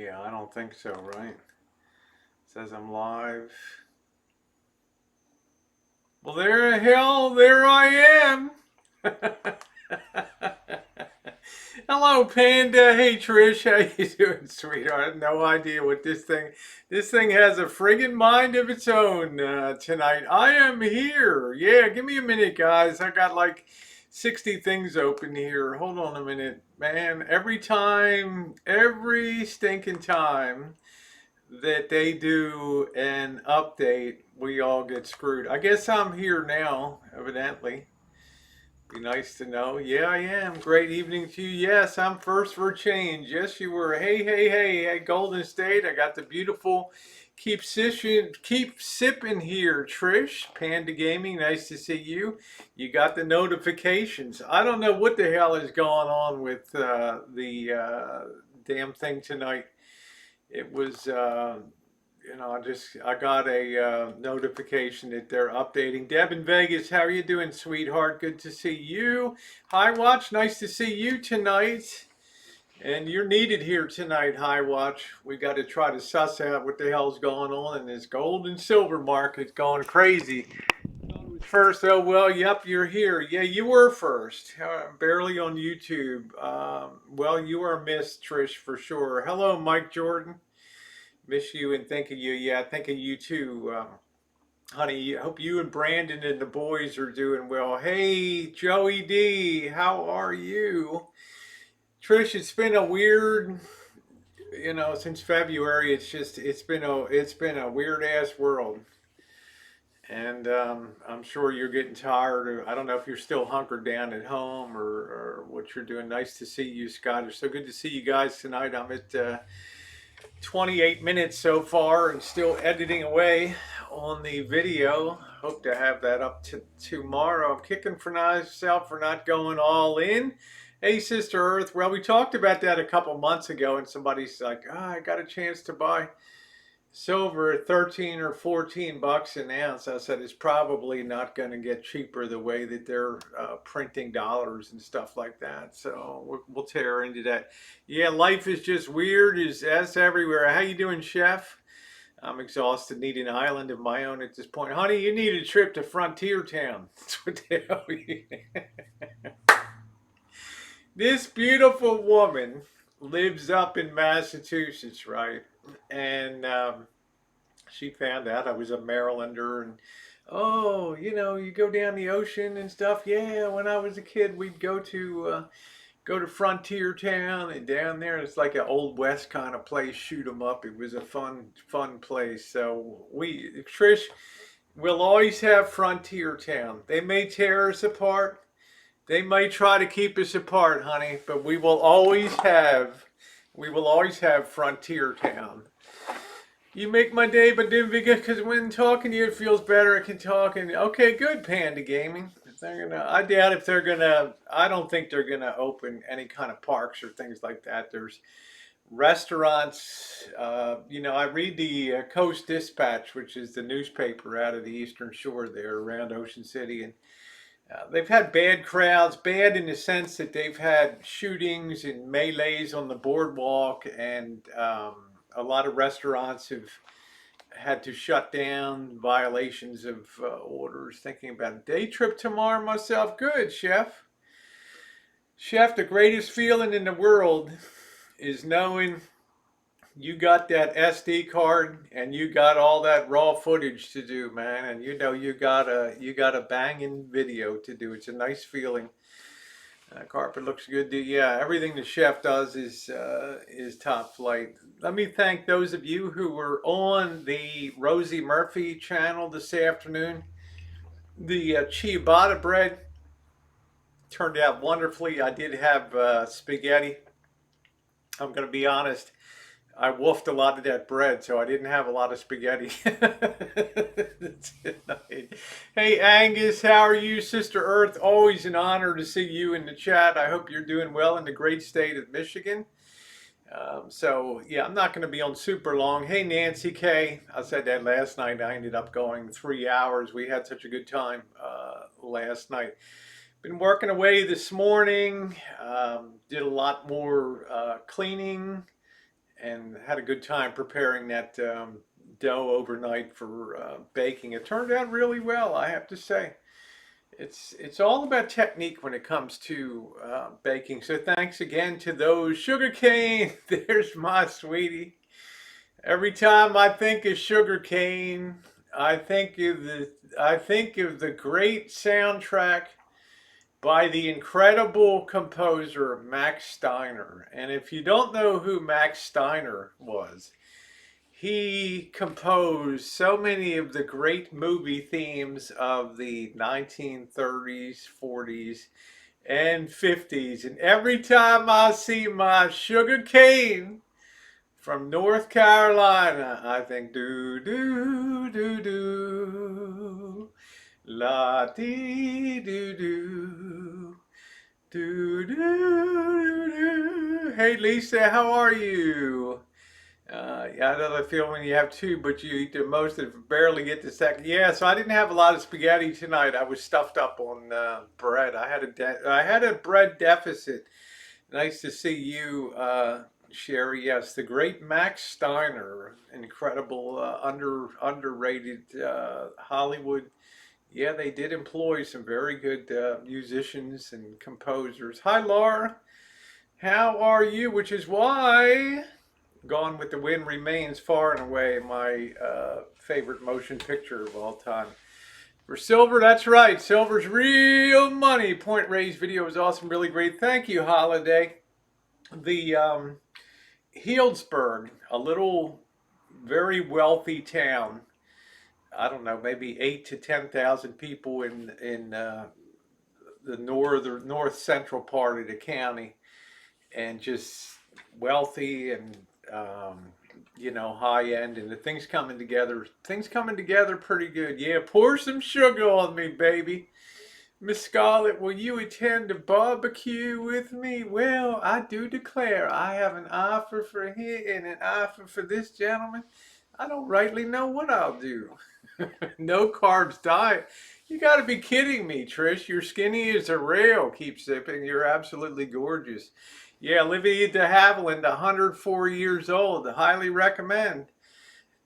Yeah, I don't think so, right? Says I'm live. Well, there I am. Hello, Panda. Hey, Trish. How you doing, sweetheart? I have no idea what this thing. This thing has a friggin' mind of its own tonight. I am here. Yeah, give me a minute, guys. I got like 60 things open here. Hold on a minute, man. Every stinking time that they do an update, we all get screwed. I guess I'm here now, evidently. Be nice to know. Yeah, I am. Great evening to you. Yes, I'm first for a change. Yes, you were. Hey, hey, hey, hey, Golden State. I got the beautiful keep sipping here, Trish. Panda Gaming, nice to see you. You got the notifications. I don't know what the hell is going on with the damn thing tonight. It was I got a notification that they're updating. Deb in Vegas, how are you doing, sweetheart? Good to see you. Hi Watch, nice to see you tonight. And you're needed here tonight, Hi Watch. We got to try to suss out what the hell's going on in this gold and silver market going crazy. First, oh well, yep, you're here. Yeah, you were first. Barely on YouTube. Well, you are missed, Trish, for sure. Hello, Mike Jordan. Miss you and think of you. Yeah, think of you too, honey. I hope you and Brandon and the boys are doing well. Hey, Joey D, how are you? Trish, it's been a weird, since February. It's been a weird ass world, and I'm sure you're getting tired. I don't know if you're still hunkered down at home or what you're doing. Nice to see you, Scott. It's so good to see you guys tonight. I'm at 28 minutes so far and still editing away on the video. Hope to have that up to tomorrow. I'm kicking for myself for not going all in. Hey, Sister Earth. Well, we talked about that a couple months ago, and somebody's like, I got a chance to buy silver at 13 or 14 bucks an ounce. I said it's probably not going to get cheaper the way that they're printing dollars and stuff like that. So we'll tear into that. Yeah, life is just weird as everywhere. How you doing, Chef? I'm exhausted, need an island of my own at this point. Honey, you need a trip to Frontier Town. That's what they tell you. This beautiful woman lives up in Massachusetts, right? And she found out I was a Marylander and oh, you go down the ocean and stuff. Yeah, when I was a kid, we'd go to Frontier Town and down there it's like an old west kind of place. Shoot 'em up. It was a fun place. So Trish, we'll always have Frontier Town. They may tear us apart. They may try to keep us apart, honey, but we will always have Frontier Town. You make my day, but because when talking to you, it feels better. I can talk and okay, good, Panda Gaming. If they're gonna, I doubt if they're gonna. I don't think they're gonna open any kind of parks or things like that. There's restaurants. I read the Coast Dispatch, which is the newspaper out of the Eastern Shore there around Ocean City, and they've had bad crowds. Bad in the sense that they've had shootings and melees on the boardwalk, and a lot of restaurants have had to shut down violations of orders. Thinking about a day trip tomorrow myself. Good, Chef. Chef, the greatest feeling in the world is knowing you got that SD card and you got all that raw footage to do, man. And you got a banging video to do. It's a nice feeling. Carpet looks good. Yeah, everything the chef does is top flight. Let me thank those of you who were on the Rosie Murphy channel this afternoon. The ciabatta bread turned out wonderfully. I did have spaghetti. I'm going to be honest. I wolfed a lot of that bread, so I didn't have a lot of spaghetti. Hey Angus, how are you, Sister Earth? Always an honor to see you in the chat. I hope you're doing well in the great state of Michigan. So yeah, I'm not going to be on super long. Hey Nancy K, I said that last night. I ended up going 3 hours. We had such a good time last night. Been working away this morning. Did a lot more cleaning and had a good time preparing that dough overnight for baking. It turned out really well, I have to say. It's all about technique when it comes to baking. So thanks again to those sugar cane. There's my sweetie. Every time I think of sugar cane, I think of the great soundtrack by the incredible composer Max Steiner. And if you don't know who Max Steiner was, he composed so many of the great movie themes of the 1930s, 40s, and 50s. And every time I see my sugar cane from North Carolina, I think do do do do la dee do do do do do. Hey Lisa, how are you? Yeah, I know the feeling you have two, but you eat the most and barely get the second. Yeah, so I didn't have a lot of spaghetti tonight. I was stuffed up on bread. I had a bread deficit. Nice to see you, Sherry. Yes, the great Max Steiner, incredible, underrated Hollywood. Yeah, they did employ some very good musicians and composers. Hi, Laura. How are you? Which is why Gone with the Wind remains far and away my favorite motion picture of all time. For Silver, that's right. Silver's real money. Point Ray's video was awesome, really great. Thank you, Holiday. The Healdsburg, a little very wealthy town. I don't know, maybe 8 to 10,000 people in the north central part of the county, and just wealthy and um, high end, and the things coming together pretty good. Yeah, pour some sugar on me, baby. Miss Scarlett, will you attend a barbecue with me? Well, I do declare I have an offer for here and an offer for this gentleman. I don't rightly know what I'll do. No carbs diet. You got to be kidding me, Trish. You're skinny as a rail. Keep sipping. You're absolutely gorgeous. Yeah, Olivia de Havilland, 104 years old. Highly recommend.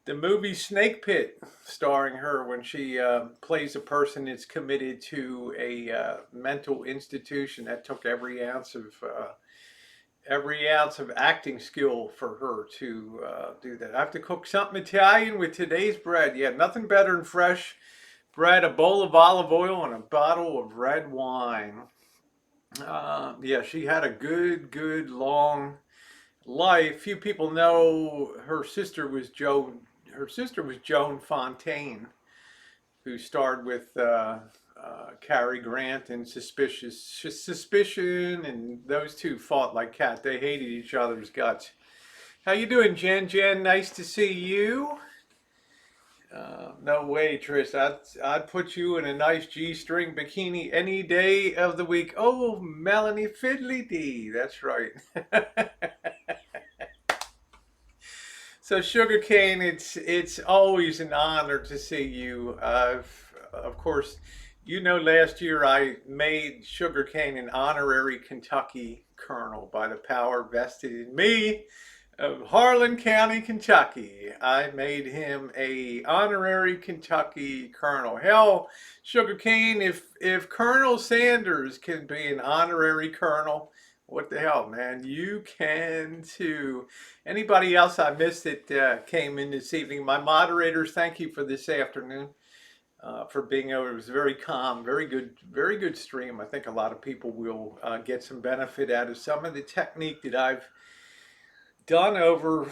The movie Snake Pit, starring her when she plays a person that's committed to a mental institution. That took every ounce of acting skill for her to do that. I have to cook something Italian with today's bread. Yeah, nothing better than fresh bread, a bowl of olive oil, and a bottle of red wine. Yeah, she had a good long life. Few people know her sister was Joan. Her sister was Joan Fontaine, who starred with Cary Grant in Suspicion, and those two fought like cats. They hated each other's guts. How you doing, Jen? Jen, nice to see you. No way, Trish. I'd put you in a nice G-string bikini any day of the week. Oh, Melanie Fiddly D. That's right. So sugarcane, it's always an honor to see you. Of course, last year I made sugarcane an honorary Kentucky colonel by the power vested in me of Harlan County, Kentucky. I made him a honorary Kentucky colonel. Hell, sugarcane, if Colonel Sanders can be an honorary colonel, what the hell, man? You can too. Anybody else I missed that came in this evening? My moderators, thank you for this afternoon, for being over. It was very calm, very good stream. I think a lot of people will get some benefit out of some of the technique that I've done over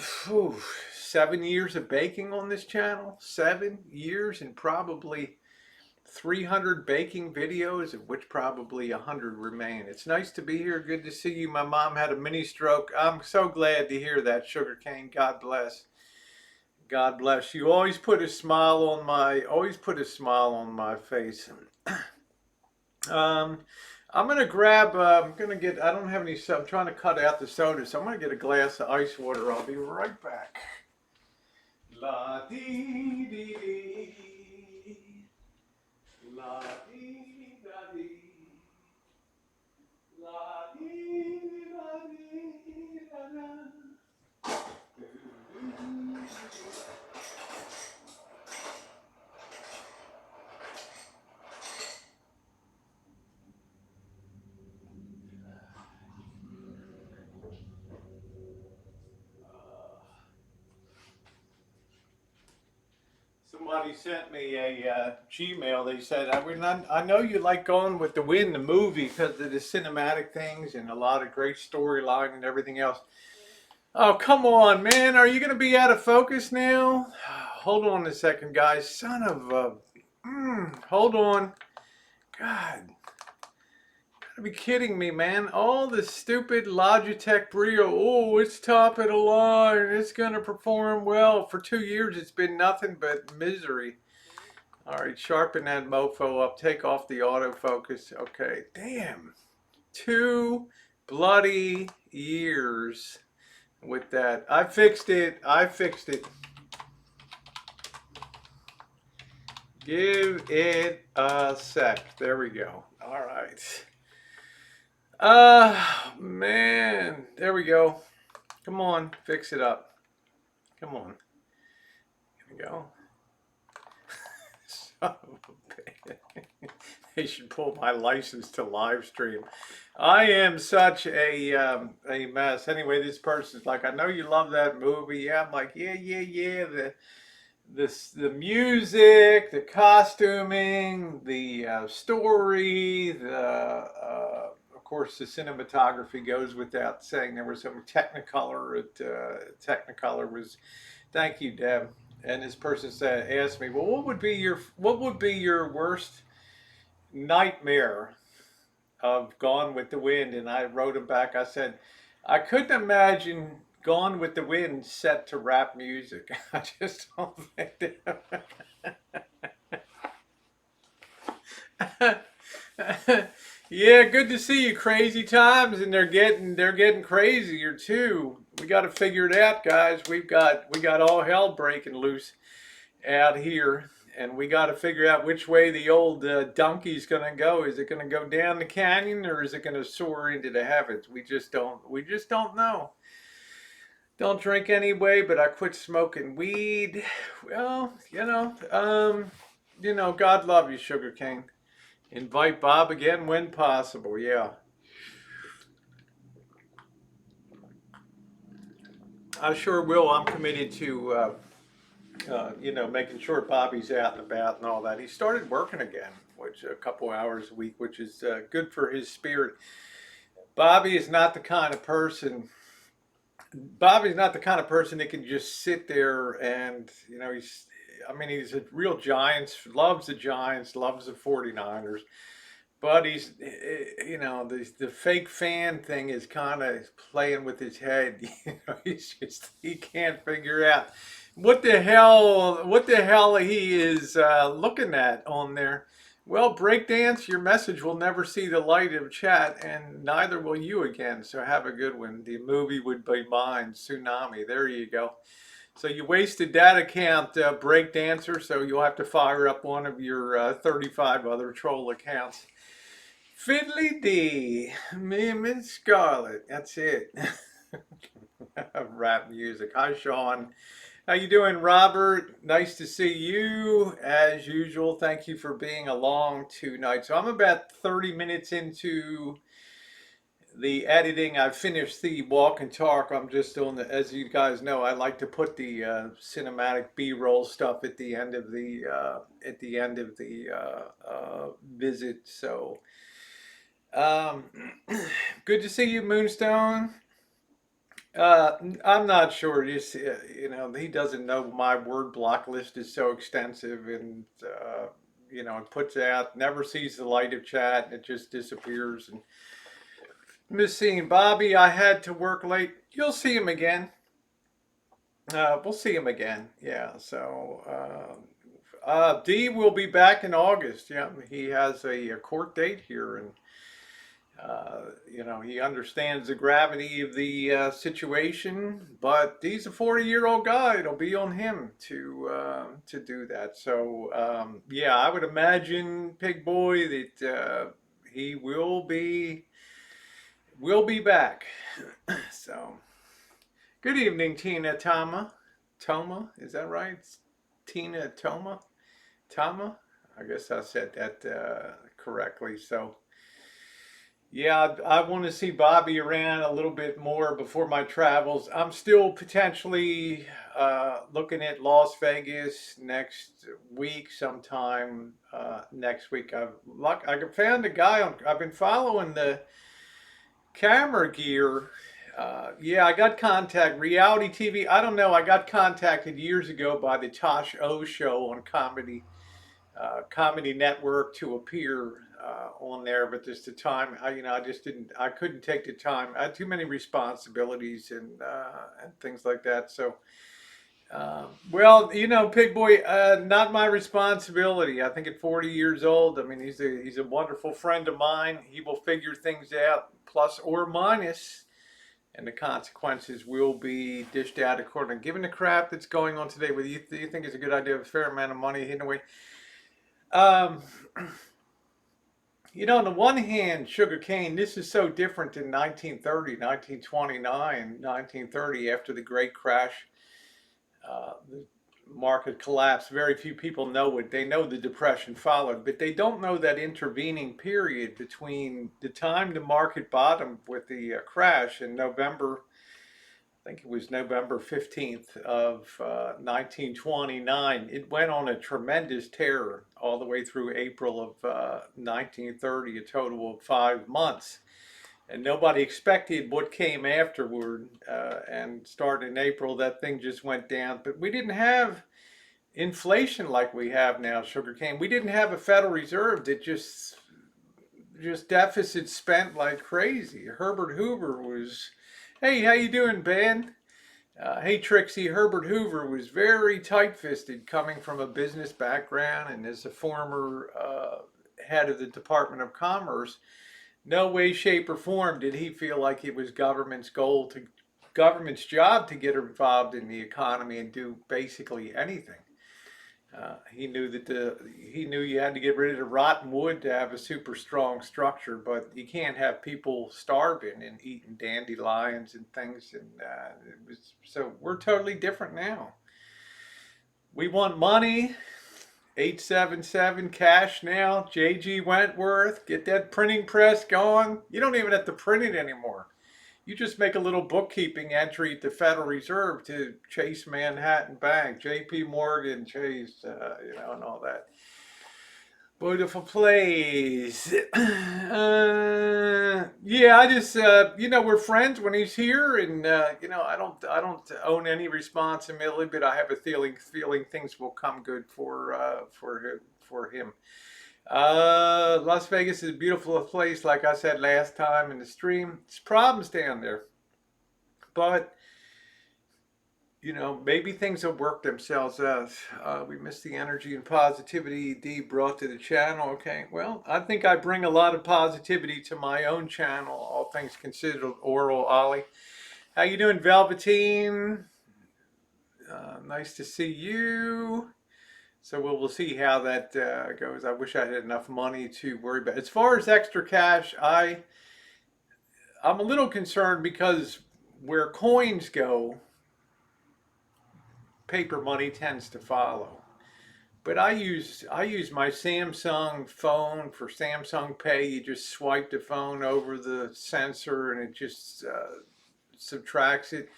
7 years of baking on this channel. 7 years, and probably 300 baking videos, of which probably 100 remain. It's nice to be here. Good to see you. My mom had a mini stroke. I'm so glad to hear that, sugarcane. God bless. God bless. You always put a smile on my face. um, I'm gonna grab. I'm gonna get. I don't have any. I'm trying to cut out the soda, so I'm gonna get a glass of ice water. I'll be right back. La dee dee dee. La dee da dee. La dee da dee da da. somebody sent me a Gmail. They said, I know you like Gone with the Wind, the movie, because of the cinematic things and a lot of great storyline and everything else. Oh, come on, man. Are you going to be out of focus now? Hold on a second, guys. Son of a... hold on. God. Gotta be kidding me, man. All the stupid Logitech Brio. Oh, it's top of the line. It's going to perform well. For 2 years, it's been nothing but misery. All right, sharpen that mofo up. Take off the autofocus. Okay, damn. 2 bloody years with that. I fixed it. I fixed it. Give it a sec. There we go. All right. Man. There we go. Come on. Fix it up. Come on. Here we go. Son of a bitch. They should pull my license to live stream. I am such a mess. Anyway, this person's like, I know you love that movie. Yeah, I'm like, yeah. The music, the costuming, the story, of course the cinematography goes without saying. There was some Technicolor. Technicolor was, thank you, Deb. And this person asked me, well, what would be your worst nightmare of Gone with the Wind? And I wrote him back. I said, I couldn't imagine Gone with the Wind set to rap music. I just don't think that. Yeah, good to see you. Crazy times, and they're getting crazier too. We got to figure it out, guys. We got all hell breaking loose out here, and we got to figure out which way the old donkey's going to go. Is it going to go down the canyon, or is it going to soar into the heavens? We just don't know. Don't drink anyway, but I quit smoking weed. Well, God love you, Sugar King. Invite Bob again when possible. Yeah. I sure will. I'm committed to, making sure Bobby's out and about and all that. He started working again, which a couple hours a week, which is good for his spirit. Bobby is not the kind of person. Bobby's not the kind of person that can just sit there and, he's a real Giants, loves the 49ers. But he's, the fake fan thing is kind of playing with his head. He can't figure out what the hell he is looking at on there. Well, breakdance, your message will never see the light of chat, and neither will you again. So have a good one. The movie would be mine, Tsunami. There you go. So you wasted that account, breakdancer. So you'll have to fire up one of your 35 other troll accounts. Fiddly D, Miss Scarlet. That's it. Rap music. Hi, Sean. How you doing, Robert? Nice to see you as usual. Thank you for being along tonight. So I'm about 30 minutes into the editing. I've finished the walk and talk. I'm just doing the, as you guys know, I like to put the cinematic B-roll stuff at the end of the visit. So good to see you, Moonstone. I'm not sure. Just he doesn't know my word block list is so extensive, and it puts out, never sees the light of chat, and it just disappears. And miss seeing Bobby. I had to work late. You'll see him again. We'll see him again. Yeah. So D will be back in August. Yeah, he has a court date here, and he understands the gravity of the situation, but he's a 40-year-old guy. It'll be on him to do that. So I would imagine, Pig Boy, that he will be back. So good evening, Tina Toma. Is that right? Tina Toma? I guess I said that correctly. So Yeah, I want to see Bobby around a little bit more before my travels. I'm still potentially looking at Las Vegas next week, sometime next week. I found a guy on. I've been following the camera gear. Yeah, I got contact reality TV. I don't know. I got contacted years ago by the Tosh O show on Comedy Network to appear on there, but just the time, I just didn't, I couldn't take the time. I had too many responsibilities and things like that. So, well, Pig Boy, not my responsibility. I think at 40 years old, I mean, he's a wonderful friend of mine. He will figure things out, plus or minus, and the consequences will be dished out accordingly. Given the crap that's going on today, whether you think it's a good idea, a fair amount of money hidden away. Um, on the one hand, sugarcane, this is so different in 1930, 1929, 1930, after the great crash. The market collapsed. Very few people know it. They know the Depression followed, but they don't know that intervening period between the time the market bottomed with the crash in November. I think it was November 15th of 1929. It went on a tremendous tear all the way through April of 1930, a total of 5 months. And nobody expected what came afterward. And starting in April, that thing just went down. But we didn't have inflation like we have now, sugarcane. We didn't have a Federal Reserve that just deficit spent like crazy. Herbert Hoover was, hey, how you doing, Ben? Hey Trixie, Herbert Hoover was very tight-fisted, coming from a business background and as a former head of the Department of Commerce. No way, shape, or form did he feel like it was government's job to get involved in the economy and do basically anything. He knew you had to get rid of the rotten wood to have a super strong structure, but you can't have people starving and eating dandelions and things. And so we're totally different now. We want money. 877 cash now. JG Wentworth, get that printing press going. You don't even have to print it anymore. You just make a little bookkeeping entry at the Federal Reserve to Chase Manhattan Bank, J.P. Morgan, Chase, and all that. Beautiful place. Yeah, I just, we're friends when he's here, and I don't own any responsibility, but I have a feeling things will come good for him. Las Vegas is a beautiful place, like I said last time in the stream. There's problems down there, but maybe things will work themselves out. We miss the energy and positivity Dee brought to the channel. Okay, well, I think I bring a lot of positivity to my own channel, all things considered. Oral Ollie, how you doing, Velveteen? Nice to see you. So we'll see how that goes. I wish I had enough money to worry about. As far as extra cash, I'm a little concerned because where coins go, paper money tends to follow. But I use my Samsung phone for Samsung Pay. You just swipe the phone over the sensor and it just subtracts it.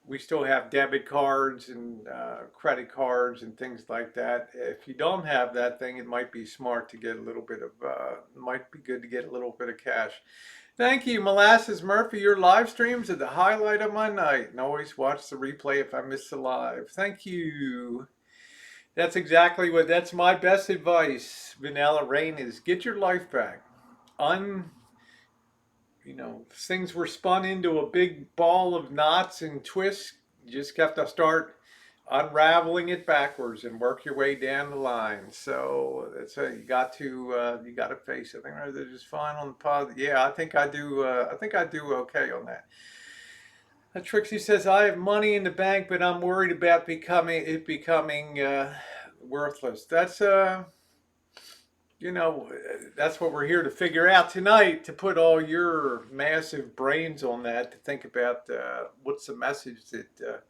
We still have debit cards and credit cards and things like that. If you don't have that thing, it might be smart to get a little bit of, might be good to get a little bit of cash. Thank you, Molasses Murphy. Your live streams are the highlight of my night, and always watch the replay if I miss the live. Thank you. That's my best advice, Vanilla Rain, is get your life back. Things were spun into a big ball of knots and twists. You just have to start unraveling it backwards and work your way down the line. So that's you got to face it. I think they're just fine on the positive. Yeah, I think I do. I think I do okay on that. Trixie says I have money in the bank, but I'm worried about becoming worthless. That's what we're here to figure out tonight, to put all your massive brains on that, to think about what's the message that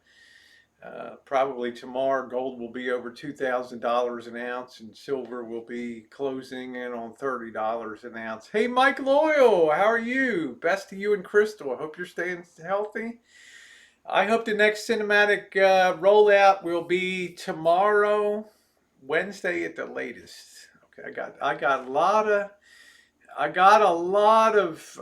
Probably tomorrow, gold will be over $2,000 an ounce, and silver will be closing in on $30 an ounce. Hey, Mike Loyal, how are you? Best to you and Crystal. I hope you're staying healthy. I hope the next cinematic rollout will be tomorrow, Wednesday at the latest. Okay, I got a lot of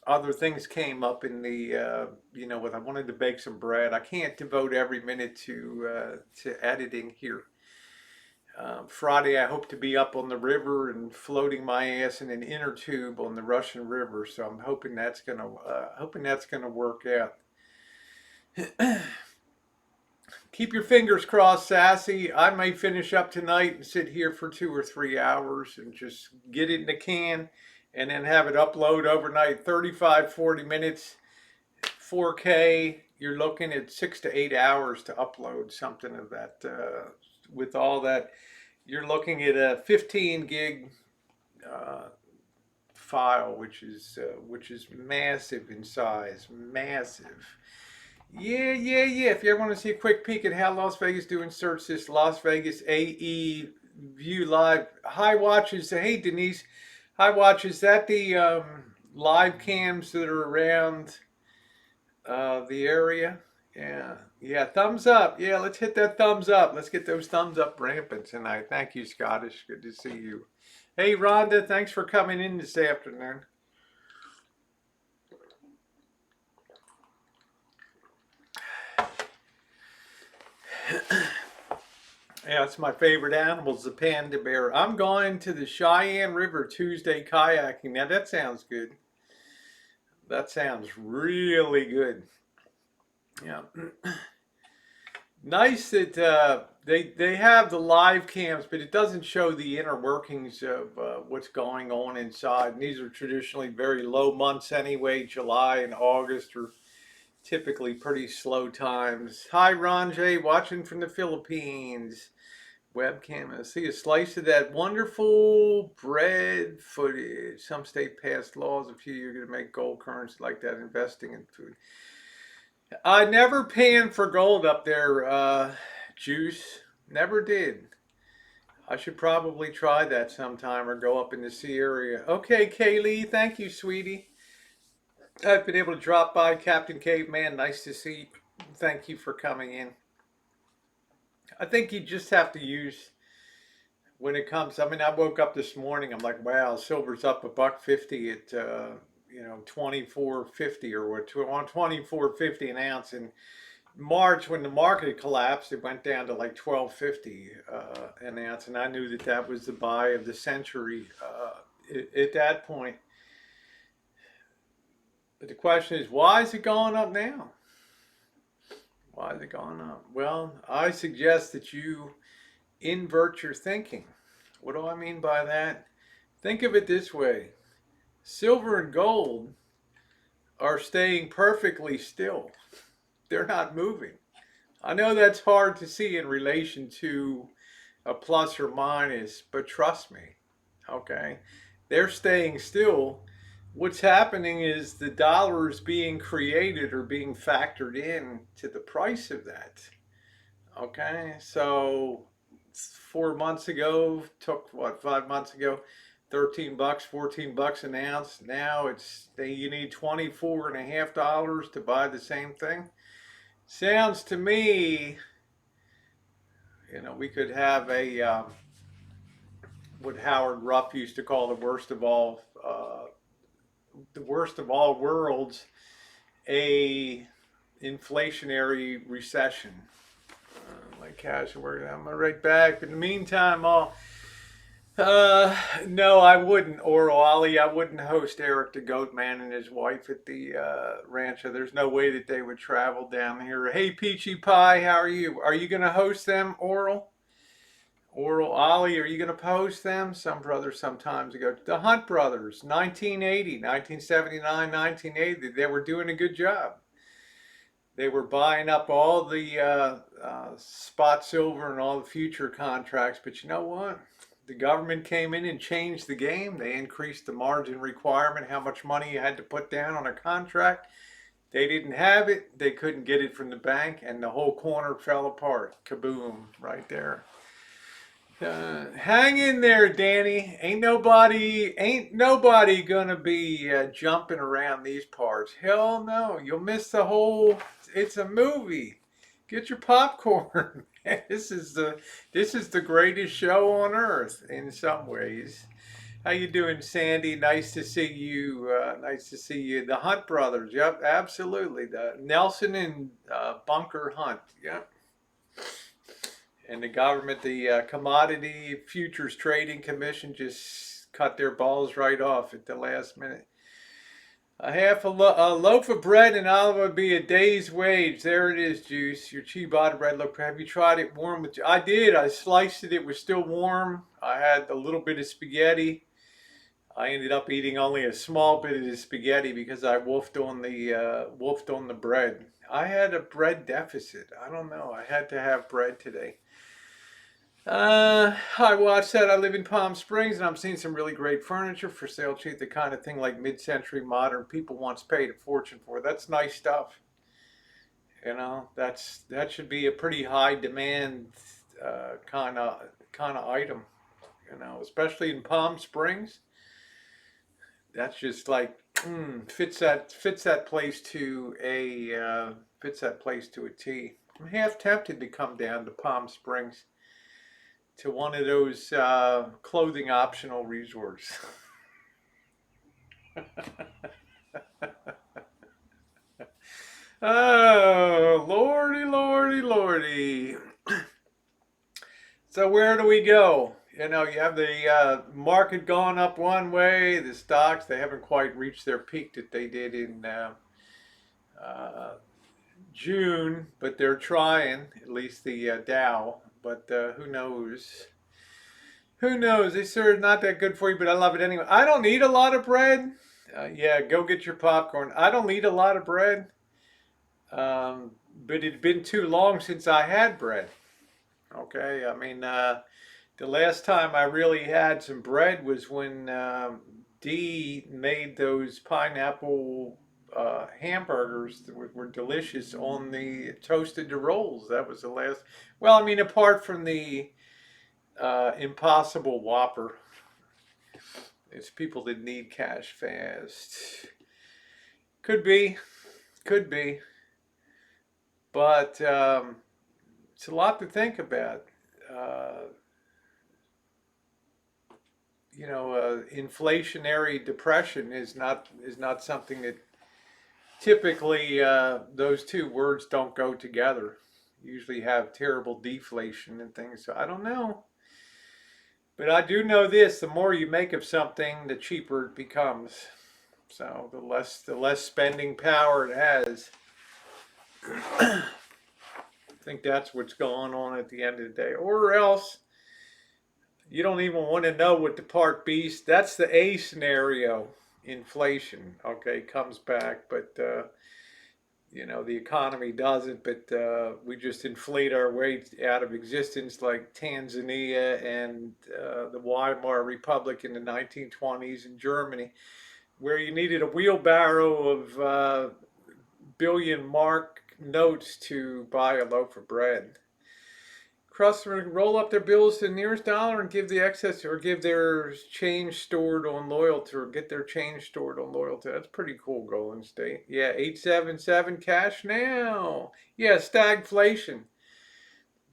other things came up in the when I wanted to bake some bread. I can't devote every minute to editing here. Friday, I hope to be up on the river and floating my ass in an inner tube on the Russian River. So I'm hoping that's gonna work out. Keep your fingers crossed, Sassy. I may finish up tonight and sit here for 2 or 3 hours and just get it in the can and then have it upload overnight. 35, 40 minutes, 4K. You're looking at 6 to 8 hours to upload something of that. With all that, you're looking at a 15 gig uh, file, which is massive in size. Massive. Yeah, yeah, yeah. If you ever want to see a quick peek at how Las Vegas doing, search this Las Vegas AE View Live. Hi, watches. Hey, Denise. Hi, watches. That the live cams that are around the area? Yeah, yeah. Thumbs up. Yeah, let's hit that thumbs up. Let's get those thumbs up rampant tonight. Thank you, Scottish. Good to see you. Hey, Rhonda. Thanks for coming in this afternoon. Yeah, it's my favorite animal is the panda bear. I'm going to the Cheyenne River Tuesday kayaking. Now that sounds good. That sounds really good. Yeah. Nice that they have the live cams, but it doesn't show the inner workings of what's going on inside. And these are traditionally very low months anyway. July and August are typically pretty slow times. Hi, Ron J, watching from the Philippines. Webcam. I see a slice of that wonderful bread footage. Some state passed laws a few years ago to make gold currency like that, investing in food. I never panned for gold up there, Juice. Never did. I should probably try that sometime or go up in the sea area. Okay, Kaylee, thank you, sweetie. I've been able to drop by, Captain Caveman. Nice to see you. Thank you for coming in. I think you just have to use when it comes. I mean, I woke up this morning. I'm like, wow, silver's up $1.50 at 24.50 or what, on 24.50 an ounce. In March, when the market collapsed, it went down to like 12.50 an ounce, and I knew that that was the buy of the century at that point. But the question is, why is it going up now? Why is it going up? Well, I suggest that you invert your thinking. What do I mean by that? Think of it this way: silver and gold are staying perfectly still, they're not moving. I know that's hard to see in relation to a plus or minus, but trust me, okay? They're staying still. What's happening is the dollar is being created or being factored in to the price of that. Okay, so 4 months ago, took what, 5 months ago, $13, $14 an ounce. Now you need $24.50 to buy the same thing. Sounds to me, we could have what Howard Rupp used to call the worst of all worlds, a inflationary recession. My cash working. I'm right back. In the meantime, no, I wouldn't, Oral Ollie. I wouldn't host Eric the Goat Man and his wife at the rancho. There's no way that they would travel down here. Hey, Peachy Pie, how are you? Are you going to host them, Oral? Oral Ollie, are you going to post them? Some brothers sometimes ago. The Hunt brothers, 1980, 1979, 1980. They were doing a good job. They were buying up all the spot silver and all the future contracts. But you know what? The government came in and changed the game. They increased the margin requirement, how much money you had to put down on a contract. They didn't have it. They couldn't get it from the bank, and the whole corner fell apart. Kaboom! Right there. Hang in there, Danny. Ain't nobody gonna be jumping around these parts. Hell no. You'll miss the whole. It's a movie. Get your popcorn. This is the greatest show on earth in some ways. How you doing, Sandy? Nice to see you. Nice to see you. The Hunt brothers. Yep, absolutely. The Nelson and Bunker Hunt. Yep. And the government, the Commodity Futures Trading Commission, just cut their balls right off at the last minute. A loaf of bread and olive would be a day's wage. There it is, Juice. Your ciabatta bread. Look, have you tried it warm with? I did. I sliced it. It was still warm. I had a little bit of spaghetti. I ended up eating only a small bit of the spaghetti because I wolfed on the bread. I had a bread deficit. I don't know. I had to have bread today. I watched that. I live in Palm Springs, and I'm seeing some really great furniture for sale cheap. The kind of thing like mid-century modern people once paid a fortune for. That's nice stuff. That should be a pretty high demand kind of item. Especially in Palm Springs. That's just like fits that place to a T. I'm half tempted to come down to Palm Springs to one of those clothing optional resorts. Oh, lordy, lordy, lordy. So where do we go? You have the market gone up one way. The stocks, they haven't quite reached their peak that they did in uh, June, but they're trying, at least the Dow. But who knows? Who knows? They serve not that good for you, but I love it anyway. I don't eat a lot of bread. Yeah, go get your popcorn. I don't eat a lot of bread, but it'd been too long since I had bread. Okay, I mean, the last time I really had some bread was when Dee made those pineapple hamburgers that were delicious on the toasted rolls. That was the last. Well, I mean, apart from the Impossible Whopper. It's people that need cash fast. Could be, could be, but it's a lot to think about. Uh, Inflationary depression is not something that typically those two words don't go together. You usually have terrible deflation and things. So I don't know. But I do know this: the more you make of something, the cheaper it becomes. So the less spending power it has. I think that's what's going on at the end of the day. Or else you don't even want to know what the part B. That's the A scenario. Inflation, okay, comes back, but the economy doesn't. But we just inflate our way out of existence, like Tanzania and the Weimar Republic in the 1920s in Germany, where you needed a wheelbarrow of billion mark notes to buy a loaf of bread. Customers roll up their bills to the nearest dollar and give the excess, or give their change stored on loyalty, or get their change stored on loyalty. That's pretty cool, Golden State. Yeah, 877 cash now. Yeah, stagflation.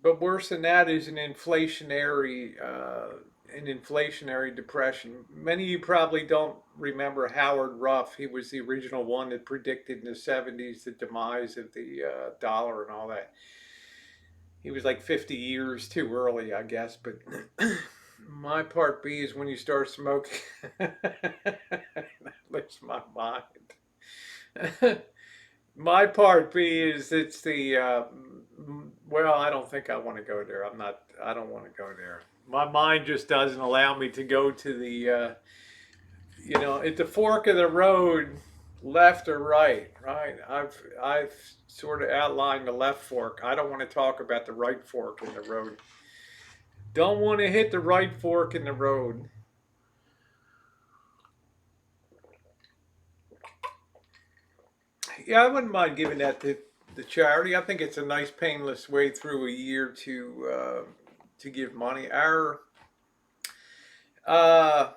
But worse than that is an inflationary depression. Many of you probably don't remember Howard Ruff. He was the original one that predicted in the 70s the demise of the dollar and all that. He was like 50 years too early, I guess. But my part B is when you start smoking. That lifts my mind. My part B is it's the well, I don't think I want to go there. I don't want to go there. My mind just doesn't allow me to go to the at the fork of the road, left or right. Right. I've sort of outlined the left fork. I don't want to talk about the right fork in the road. Don't want to hit the right fork in the road. Yeah, I wouldn't mind giving that to the charity. I think it's a nice, painless way through a year to give money. Our uh,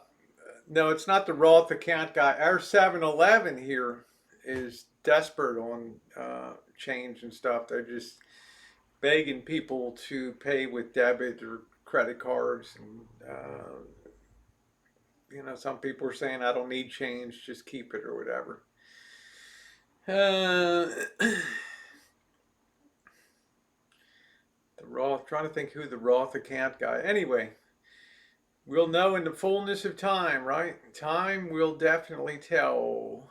no, it's not the Roth account guy. Our 7-Eleven here is desperate on change and stuff. They're just begging people to pay with debit or credit cards, and some people are saying I don't need change, just keep it or whatever. Uh, the Roth, trying to think who the Roth account guy. Anyway, we'll know in the fullness of time, right? Time will definitely tell.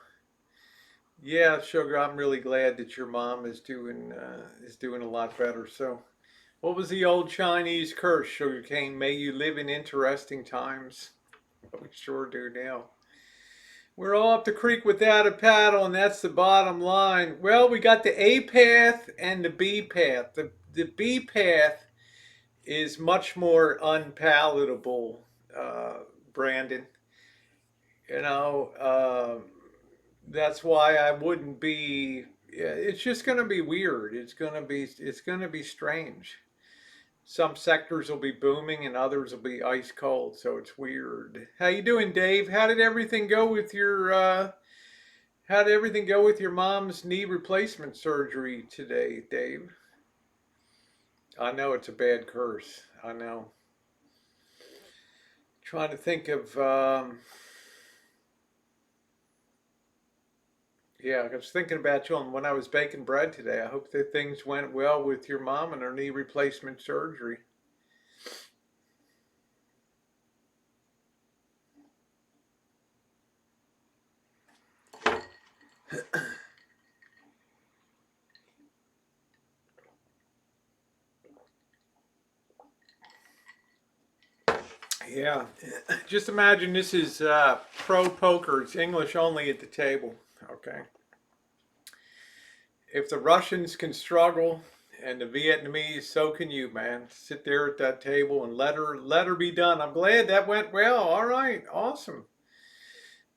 Yeah, sugar. I'm really glad that your mom is doing a lot better. So, what was the old Chinese curse, Sugar Cane? May you live in interesting times. We sure do now. We're all up the creek without a paddle, and that's the bottom line. Well, we got the A path and the B path. The B path is much more unpalatable, Brandon. You know, that's why I wouldn't be. Yeah, it's just going to be weird. It's going to be strange. Some sectors will be booming and others will be ice cold, so it's weird. How you doing, Dave? How did everything go with your mom's knee replacement surgery today, Dave? I know it's a bad curse. I know. Trying to think of yeah, I was thinking about you when I was baking bread today. I hope that things went well with your mom and her knee replacement surgery. Yeah, just imagine this is pro poker. It's English only at the table. Okay. If the Russians can struggle and the Vietnamese, so can you, man. Sit there at that table and let her be done. I'm glad that went well. All right, awesome.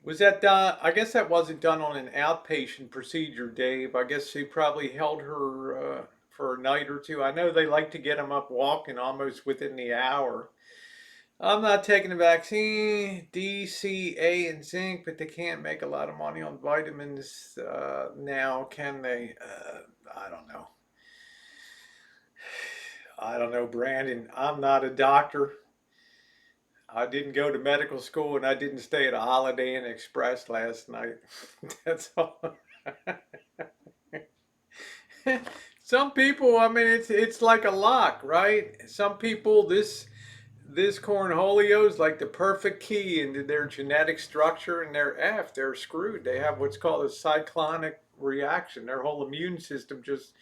Was that done? I guess that wasn't done on an outpatient procedure, Dave. I guess he probably held her for a night or two. I know they like to get them up walking almost within the hour. I'm not taking the vaccine, D, C, A, and zinc, but they can't make a lot of money on vitamins now, can they? I don't know. I don't know, Brandon. I'm not a doctor. I didn't go to medical school and I didn't stay at a Holiday Inn Express last night. That's all. Some people, I mean, it's like a lock, right? Some people, this cornholio is like the perfect key into their genetic structure, and they're screwed. They have what's called a cyclonic reaction. Their whole immune system just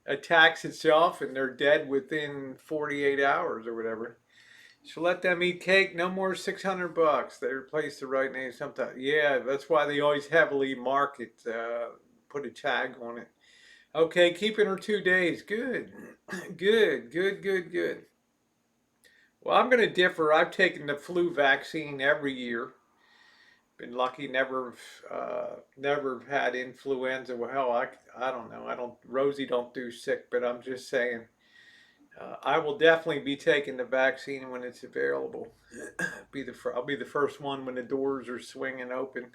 attacks itself, and they're dead within 48 hours or whatever. So let them eat cake. No more $600. They replace the right name sometimes. Yeah, that's why they always heavily market, put a tag on it. Okay, keeping her 2 days. Good, good, good, good, good. Well, I'm going to differ. I've taken the flu vaccine every year. Been lucky, never had influenza. Well, hell, I don't know. I don't. Rosie don't do sick, but I'm just saying. I will definitely be taking the vaccine when it's available. I'll be the first one when the doors are swinging open.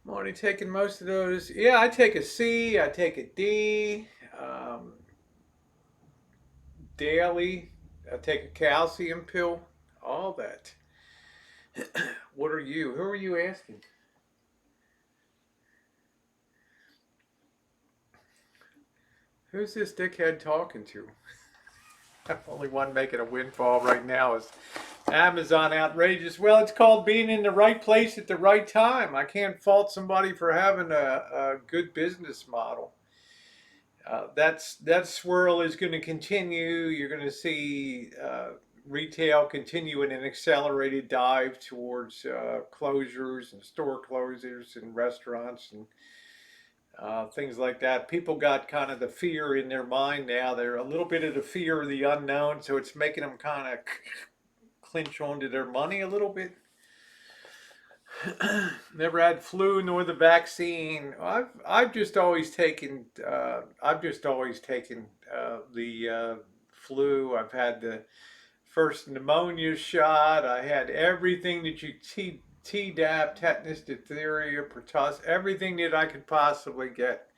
I'm already taking most of those. Yeah, I take a C. I take a D daily. I take a calcium pill. All that. What are you? Who are you asking? Who's this dickhead talking to? Only one making a windfall right now is Amazon outrageous. Well, it's called being in the right place at the right time. I can't fault somebody for having a good business model. That swirl is going to continue. You're going to see retail continue in an accelerated dive towards closures and store closures and restaurants and things like that. People got kind of the fear in their mind now. They're a little bit of the fear of the unknown, so it's making them kind of clinch onto their money a little bit. Never had flu nor the vaccine. I've just always taken the flu. I've had the first pneumonia shot. I had everything that you Tdap, tetanus, diphtheria, pertussis, everything that I could possibly get.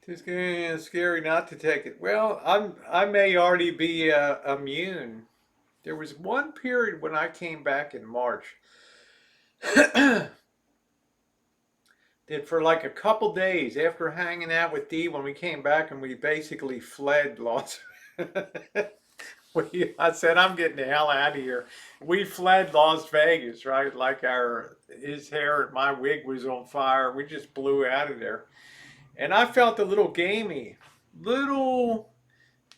It's scary not to take it. Well, I may already be immune. There was one period when I came back in March that for like a couple days after hanging out with Dee when we came back and we basically fled Las I said, I'm getting the hell out of here. We fled Las Vegas, right? Like his hair and my wig was on fire. We just blew out of there. And I felt a little gamey, little,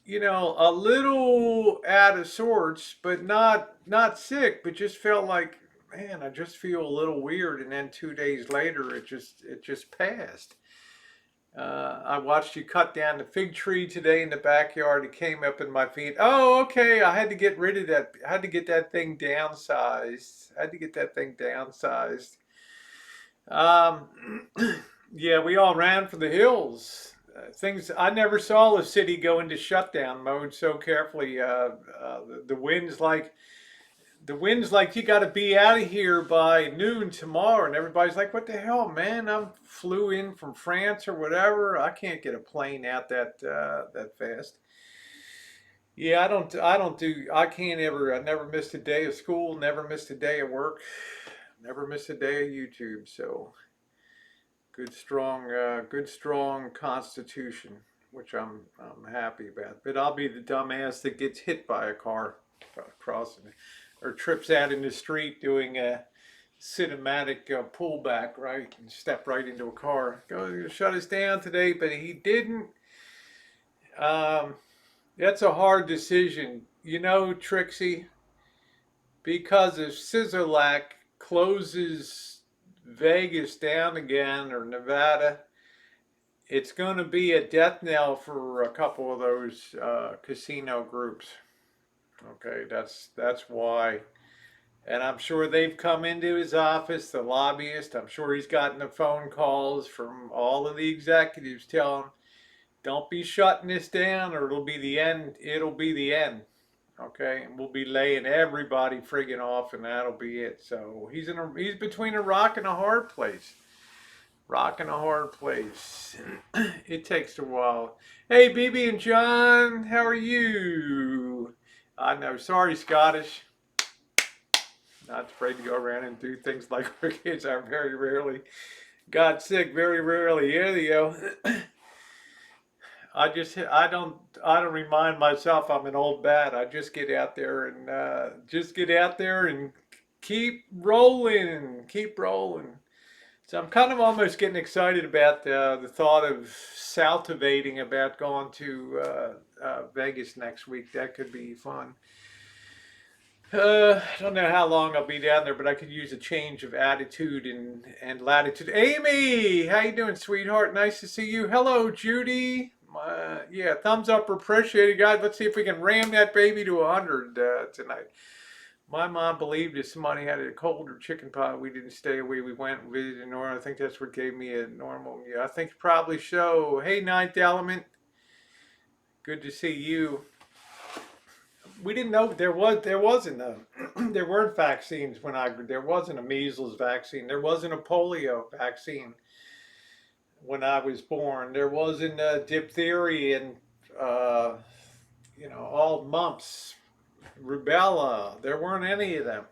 a little out of sorts, but not sick, but just felt like, man, I just feel a little weird. And then 2 days later, it just passed. I watched you cut down the fig tree today in the backyard. It came up in my feet. Oh, okay. I had to get rid of that. I had to get that thing downsized. Um, yeah, we all ran for the hills. Things I never saw the city go into shutdown mode so carefully. The wind's like you got to be out of here by noon tomorrow, and everybody's like, "What the hell, man? I flew in from France or whatever. I can't get a plane out that fast." Yeah, I can't ever. I never missed a day of school, never missed a day of work, never missed a day of YouTube. So good strong constitution, which I'm happy about. But I'll be the dumbass that gets hit by a car crossing or trips out in the street doing a cinematic pullback, right, and step right into a car. Go shut us down today, but he didn't. Um, that's a hard decision, Trixie, because if Sizzlerlack closes Vegas down again or Nevada, it's going to be a death knell for a couple of those casino groups. Okay, that's why. And I'm sure they've come into his office, the lobbyist. I'm sure he's gotten the phone calls from all of the executives telling him, don't be shutting this down or it'll be the end. It'll be the end. Okay, and we'll be laying everybody friggin' off and that'll be it. So he's between a rock and a hard place. Rock and a hard place. It takes a while. Hey, BB and John, how are you? I know, sorry, Scottish. Not afraid to go around and do things like our kids. I very rarely got sick. Very rarely. Here you go. I don't remind myself I'm an old bat. I just get out there and keep rolling, keep rolling. So I'm kind of almost getting excited about the thought of saltivating about going to Vegas next week. That could be fun. I don't know how long I'll be down there, but I could use a change of attitude and latitude. Amy, how you doing, sweetheart? Nice to see you. Hello, Judy. Yeah, thumbs up, appreciated, guys. Let's see if we can ram that baby to 100 tonight. My mom believed if somebody had a cold or chicken pot, we didn't stay away. We went and visited Nora. I think that's what gave me a normal. Yeah, I think probably so. Hey, Ninth Element. Good to see you. We didn't know there wasn't there weren't vaccines there wasn't a measles vaccine. There wasn't a polio vaccine when I was born. There wasn't diphtheria and all mumps, rubella. There weren't any of them.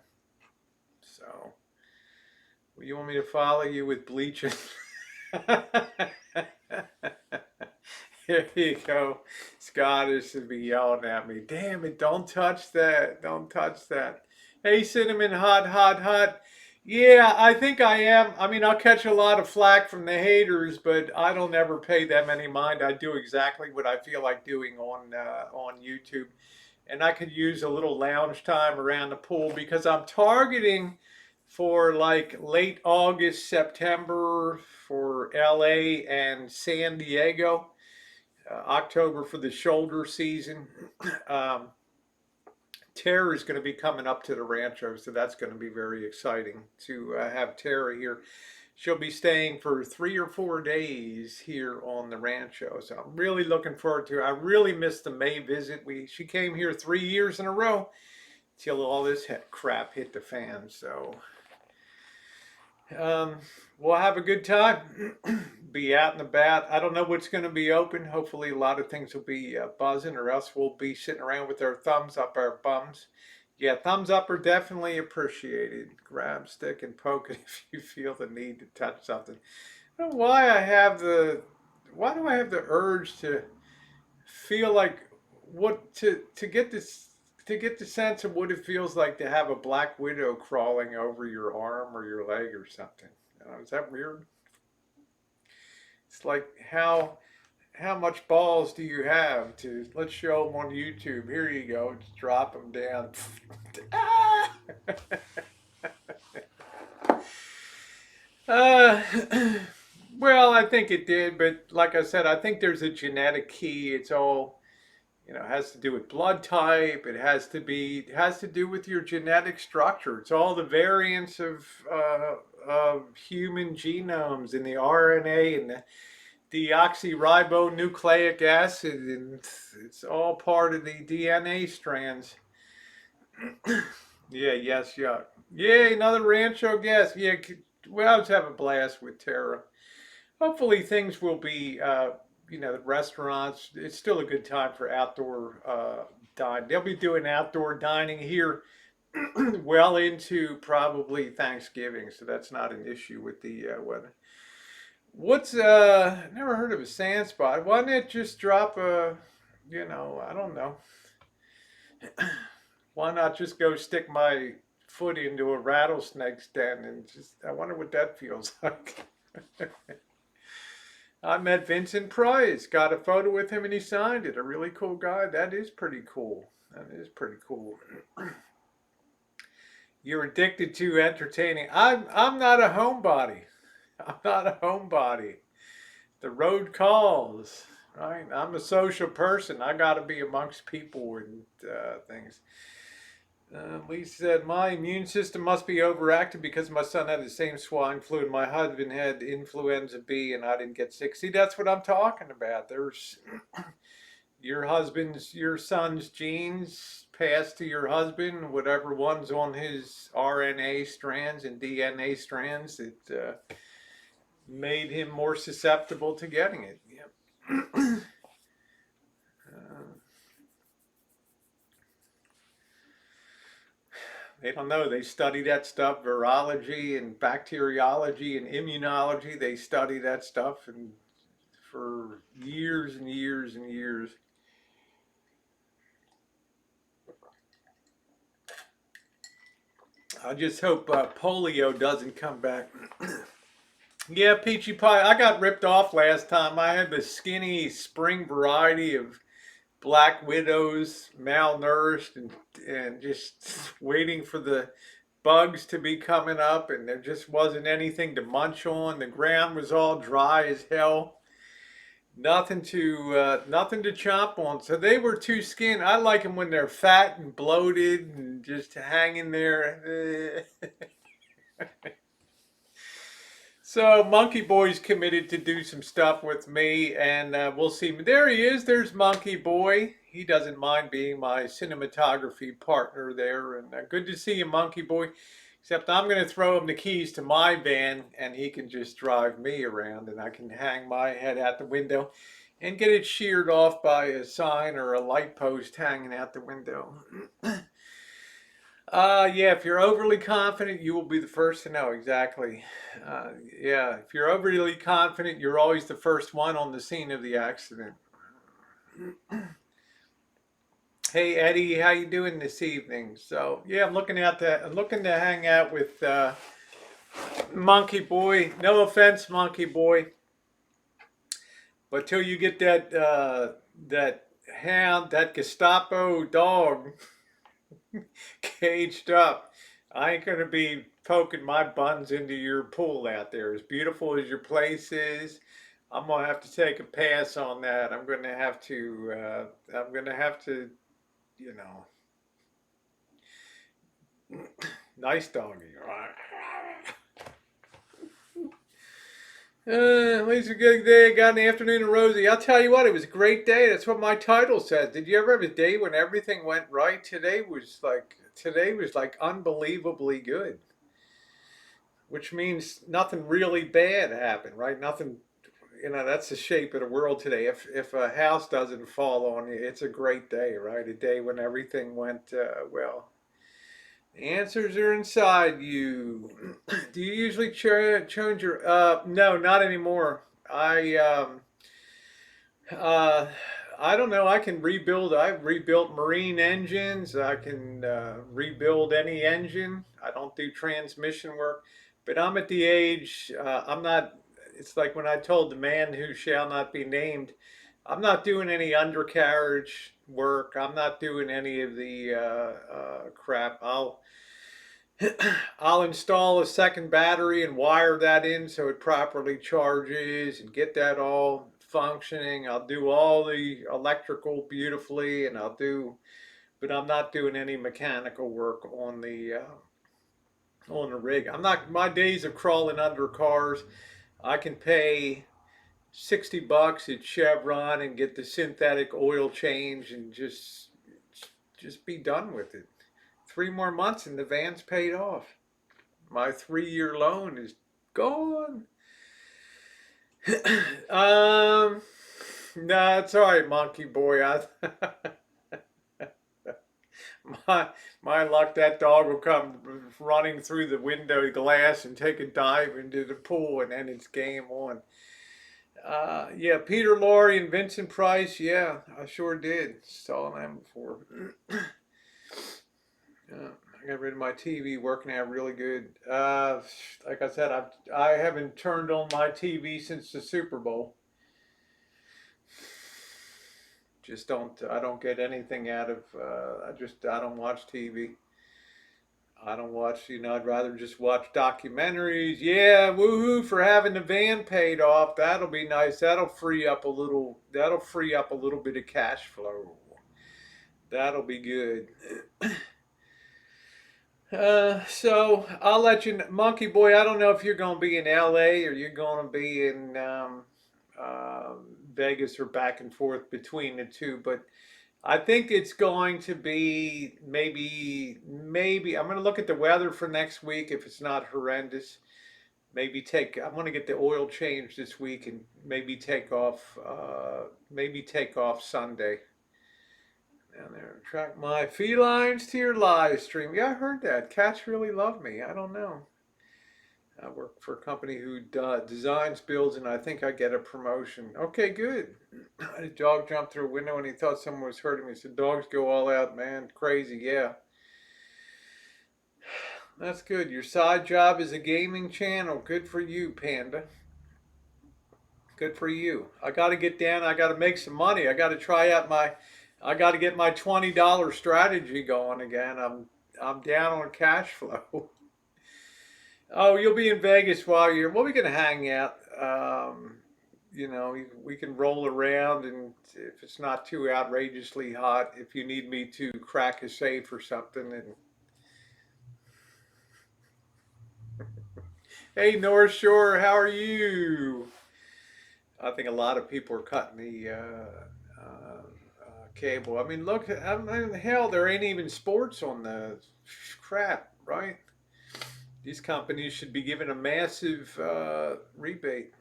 So, you want me to follow you with bleaching? Here you go. Scottish would be yelling at me. Damn it, don't touch that. Don't touch that. Hey, Cinnamon, hot, hot, hot. Yeah, I think I am. I mean, I'll catch a lot of flack from the haters, but I don't ever pay them any mind. I do exactly what I feel like doing on YouTube. And I could use a little lounge time around the pool because I'm targeting for like late August, September for LA and San Diego. October for the shoulder season. Tara is going to be coming up to the rancho, so that's going to be very exciting to have Tara here. She'll be staying for 3 or 4 days here on the rancho, so I'm really looking forward to it. I really missed the May visit. She came here 3 years in a row till all this crap hit the fan. So um, we'll have a good time. Be out and about. I don't know what's going to be open. Hopefully, a lot of things will be buzzing, or else we'll be sitting around with our thumbs up our bums. Yeah, thumbs up are definitely appreciated. Grab, stick, and poke it if you feel the need to touch something. I don't know why I have the. Why do I have the urge to feel like what to get this to get the sense of what it feels like to have a black widow crawling over your arm or your leg or something? Is that weird? It's like how much balls do you have to let's show them on YouTube? Here you go, just drop them down. uh, well, I think it did, but like I said, I think there's a genetic key. It's all it has to do with blood type. It has to do with your genetic structure. It's all the variants of human genomes in the RNA and the deoxyribonucleic acid, and it's all part of the DNA strands. Yeah, yes, yeah. Yay, another rancho guest. Yeah, we always have a blast with Tara. Hopefully things will be, the restaurants, it's still a good time for outdoor dining. They'll be doing outdoor dining here well into probably Thanksgiving, so that's not an issue with the weather. What's never heard of a sand spot? Why not just drop I don't know. Why not just go stick my foot into a rattlesnake's den and I wonder what that feels like. I met Vincent Price, got a photo with him and he signed it. A really cool guy. That is pretty cool. That is pretty cool. You're addicted to entertaining. I'm not a homebody. I'm not a homebody. The road calls, right? I'm a social person. I got to be amongst people and things. Lee said, my immune system must be overactive because my son had the same swine flu and my husband had influenza B and I didn't get sick. See, that's what I'm talking about. There's your son's genes pass to your husband, whatever one's on his RNA strands and DNA strands, it made him more susceptible to getting it. Yep. They don't know. They study that stuff, virology and bacteriology and immunology. They study that stuff and for years and years and years. I just hope polio doesn't come back. Yeah, peachy pie. I got ripped off last time. I had the skinny spring variety of black widows, malnourished and just waiting for the bugs to be coming up, and there just wasn't anything to munch on. The ground was all dry as hell. Nothing to chomp on. So they were too skinny. I like them when they're fat and bloated and just hanging there. So Monkey Boy's committed to do some stuff with me, and we'll see. There he is. There's Monkey Boy. He doesn't mind being my cinematography partner there, and good to see you, Monkey Boy. Except I'm going to throw him the keys to my van, and he can just drive me around, and I can hang my head out the window and get it sheared off by a sign or a light post hanging out the window. Yeah, if you're overly confident, you will be the first to know. Exactly. Yeah, if you're overly confident, you're always the first one on the scene of the accident. Hey Eddie, how you doing this evening? So yeah, I'm looking to hang out with Monkey Boy. No offense, Monkey Boy, but till you get that hound, that Gestapo dog caged up, I ain't gonna be poking my buns into your pool out there. As beautiful as your place is, I'm gonna have to take a pass on that. I'm gonna have to, you know, Nice doggy. At least a good day. Got an afternoon of Rosie. I'll tell you what, it was a great day. That's what my title says. Did you ever have a day when everything went right? Today was like unbelievably good, which means nothing really bad happened, right? Nothing. That's the shape of the world today. If a house doesn't fall on you, it's a great day, right? A day when everything went well. The answers are inside you. Do you usually change your? No, not anymore. Uh, I don't know. I can rebuild. I've rebuilt marine engines. I can rebuild any engine. I don't do transmission work, but I'm at the age. I'm not. It's like when I told the man who shall not be named. I'm not doing any undercarriage work. I'm not doing any of the crap. I'll install a second battery and wire that in so it properly charges and get that all functioning. I'll do all the electrical beautifully, but I'm not doing any mechanical work on the rig. I'm not. My days of crawling under cars. I can pay $60 at Chevron and get the synthetic oil change and just be done with it. 3 more months and the van's paid off. My 3-year loan is gone. um, no, it's all right, monkey boy. My my luck, that dog will come running through the window glass and take a dive into the pool, and then it's game on. Yeah, Peter Lorre and Vincent Price. Yeah, I sure did. Saw them before. I got rid of my TV, working out really good. Like I said, I haven't turned on my TV since the Super Bowl. Just don't. I don't get anything out of. I don't watch TV. I don't watch. I'd rather just watch documentaries. Yeah, woohoo for having the van paid off. That'll be nice. That'll free up a little. That'll free up a little bit of cash flow. That'll be good. So I'll let you know. Monkey Boy, I don't know if you're going to be in LA or you're going to be in uh, Vegas or back and forth between the two, but I think it's going to be maybe I'm going to look at the weather for next week if it's not horrendous. I'm going to get the oil changed this week and maybe take off Sunday. Down there, track my felines to your live stream. Yeah, I heard that. Cats really love me. I don't know. I work for a company who designs, builds, and I think I get a promotion. Okay, good. A dog jumped through a window and he thought someone was hurting me. He said, dogs go all out, man. Crazy, yeah. That's good. Your side job is a gaming channel. Good for you, Panda. Good for you. I got to get down. I got to make some money. I got to get my $20 strategy going again. I'm down on cash flow. Oh, you'll be in Vegas while you're. Well, we can hang out. We can roll around, and if it's not too outrageously hot, if you need me to crack a safe or something. And hey, North Shore, how are you? I think a lot of people are cutting the cable. I mean, look, hell, there ain't even sports on the crap, right? These companies should be given a massive rebate.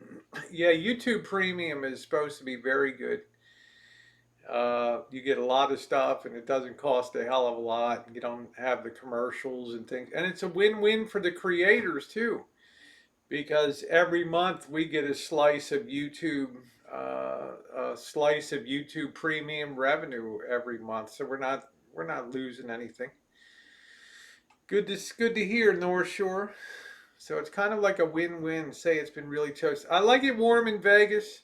Yeah, YouTube Premium is supposed to be very good. You get a lot of stuff and it doesn't cost a hell of a lot. You don't have the commercials and things. And it's a win-win for the creators too, because every month we get a slice of YouTube Premium revenue every month. So we're not losing anything. Good to hear, North Shore. So it's kind of like a win-win. Say it's been really toasty. I like it warm in Vegas.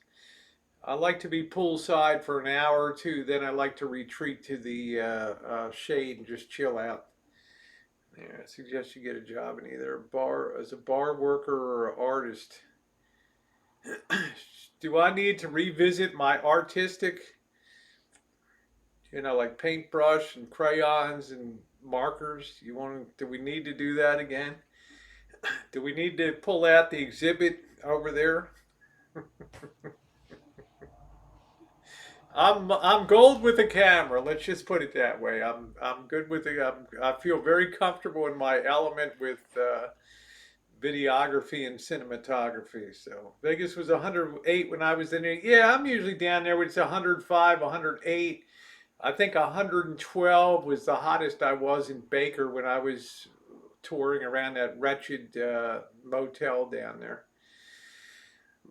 I like to be poolside for an hour or two. Then I like to retreat to the shade and just chill out. Yeah, I suggest you get a job in either a bar as a bar worker or an artist. Do I need to revisit my artistic, like paintbrush and crayons and markers? Do we need to do that again? Do we need to pull out the exhibit over there? I'm gold with the camera. Let's just put it that way. I'm good with I feel very comfortable in my element with videography and cinematography. So Vegas was 108 when I was in it. Yeah, I'm usually down there when it's 105, 108. I think 112 was the hottest I was in Baker when I was touring around that wretched motel down there.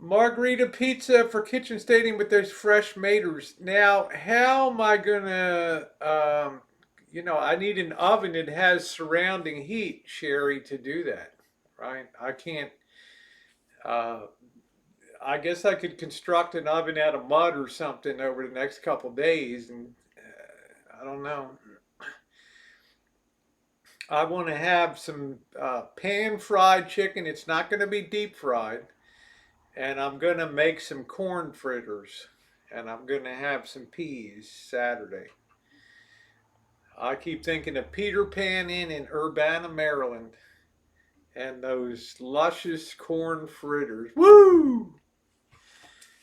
Margarita pizza for kitchen stadium with those fresh maters. Now, how am I gonna, I need an oven that has surrounding heat, Sherry, to do that, right? I can't, uh, I guess I could construct an oven out of mud or something over the next couple days, and I don't know. I want to have some pan fried chicken. It's not going to be deep fried. And I'm going to make some corn fritters. And I'm going to have some peas Saturday. I keep thinking of Peter Pan Inn in Urbana, Maryland. And those luscious corn fritters. Woo!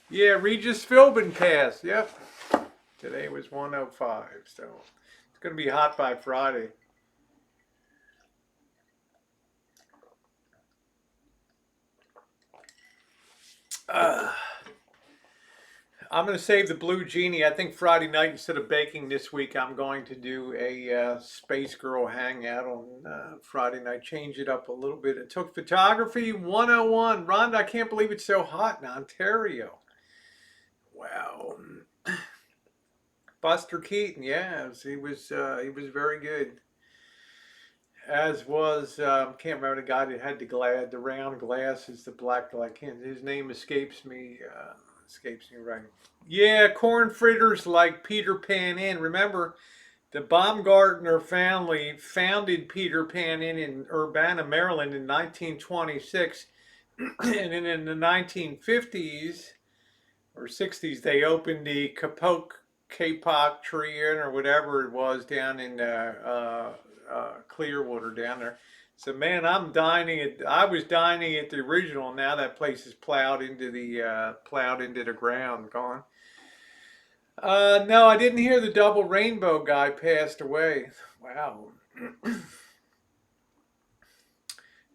Yeah, Regis Philbin passed. Yep. Today was 105. So it's going to be hot by Friday. I'm going to save the Blue Genie. I think Friday night, instead of baking this week, I'm going to do a Space Girl hangout on Friday night. Change it up a little bit. It took photography 101. Rhonda, I can't believe it's so hot in Ontario. Wow. Buster Keaton, yes, he was very good. As was can't remember the guy that had the round glasses, the black guy. His name escapes me. Escapes me right. Yeah, corn fritters like Peter Pan Inn. Remember, the Baumgartner family founded Peter Pan Inn in Urbana, Maryland in 1926. And then in the 1950s or 60s, they opened the Kapok Tree Inn or whatever it was down in Clearwater down there. So man, I was dining at the original. Now that place is plowed into the ground, gone. No, I didn't hear the double rainbow guy passed away. Wow.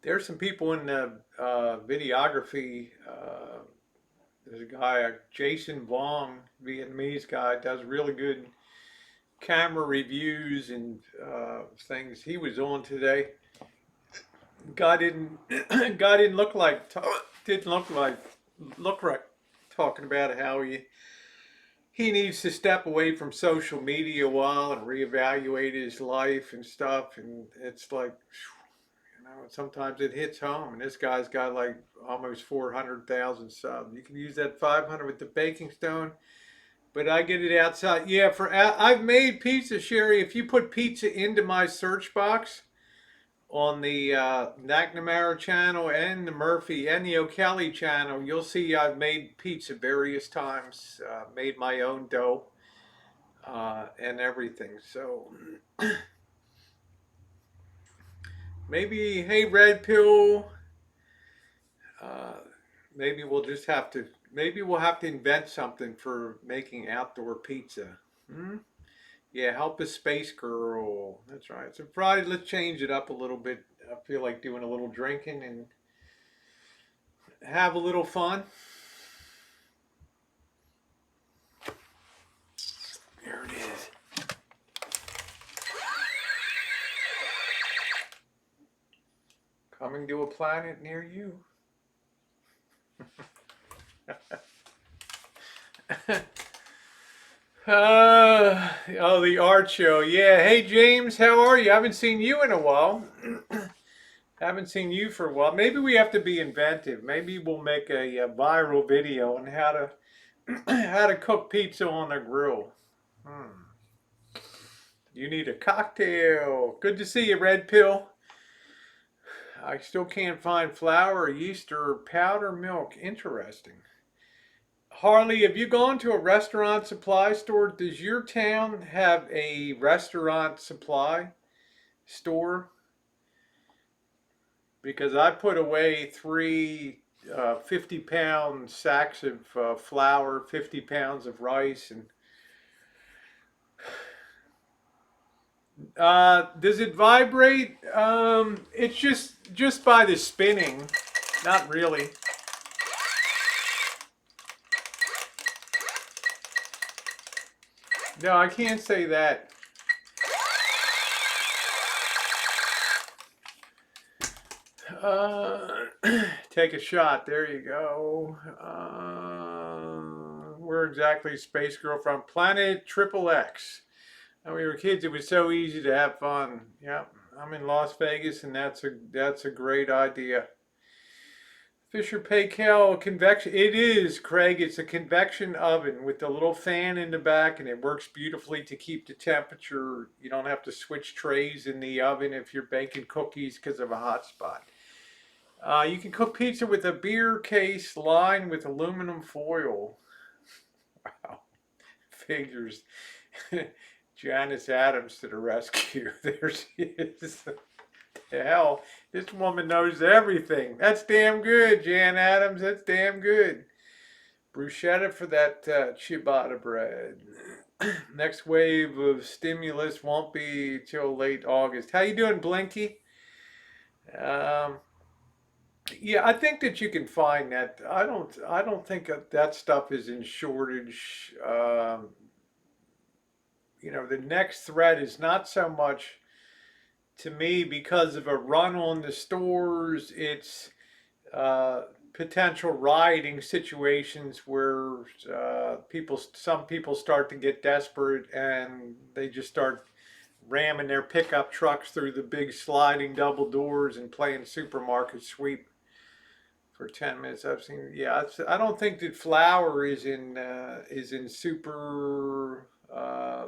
There's some people in the videography. There's a guy, Jason Vong, Vietnamese guy, does really good camera reviews and things. He was on today. Guy didn't guy didn't look like didn't look like talking about how he needs to step away from social media a while and reevaluate his life and stuff. And it's like, sometimes it hits home. And this guy's got like almost 400,000 subs. You can use that 500 with the baking stone, but I get it outside. Yeah, I've made pizza, Sherry. If you put pizza into my search box on the McNamara channel and the Murphy and the O'Kelly channel, you'll see I've made pizza various times, made my own dough and everything. So maybe, hey, Red Pill, uh, maybe we'll have to invent something for making outdoor pizza. Hmm? Yeah, help a space girl. That's right. So Friday, let's change it up a little bit. I feel like doing a little drinking and have a little fun. There it is. Coming to a planet near you. The art show. Yeah. Hey, James, how are you? I haven't seen you in a while. Haven't seen you for a while. Maybe we have to be inventive. Maybe we'll make a viral video on how to how to cook pizza on a grill. Hmm. You need a cocktail. Good to see you, Red Pill. I still can't find flour or yeast or powder milk. Interesting. Harley, have you gone to a restaurant supply store? Does your town have a restaurant supply? store because I put away three 50-pound sacks of flour, 50 pounds of rice, and does it vibrate? It's just by the spinning, not really. No, I can't say that. Uh, Take a shot. There you go. Where exactly is Space Girl from? Planet Triple X. When we were kids, it was so easy to have fun. Yeah, I'm in Las Vegas, and that's a great idea. Fisher Paykel convection. It is, Craig. It's a convection oven with the little fan in the back, and it works beautifully to keep the temperature. You don't have to switch trays in the oven if you're baking cookies because of a hot spot. You can cook pizza with a beer case lined with aluminum foil. Wow. Figures. Janice Adams to the rescue. There she is. The hell, this woman knows everything. That's damn good, Jan Adams. That's damn good. Bruschetta for that ciabatta bread. Next wave of stimulus won't be till late August. How you doing, Blinky? Um, yeah, I think that you can find that. I don't think that stuff is in shortage. The next threat is not so much to me because of a run on the stores. It's potential rioting situations where some people start to get desperate and they just start ramming their pickup trucks through the big sliding double doors and playing supermarket sweep for 10 minutes. I've seen, yeah, I don't think that flour is in super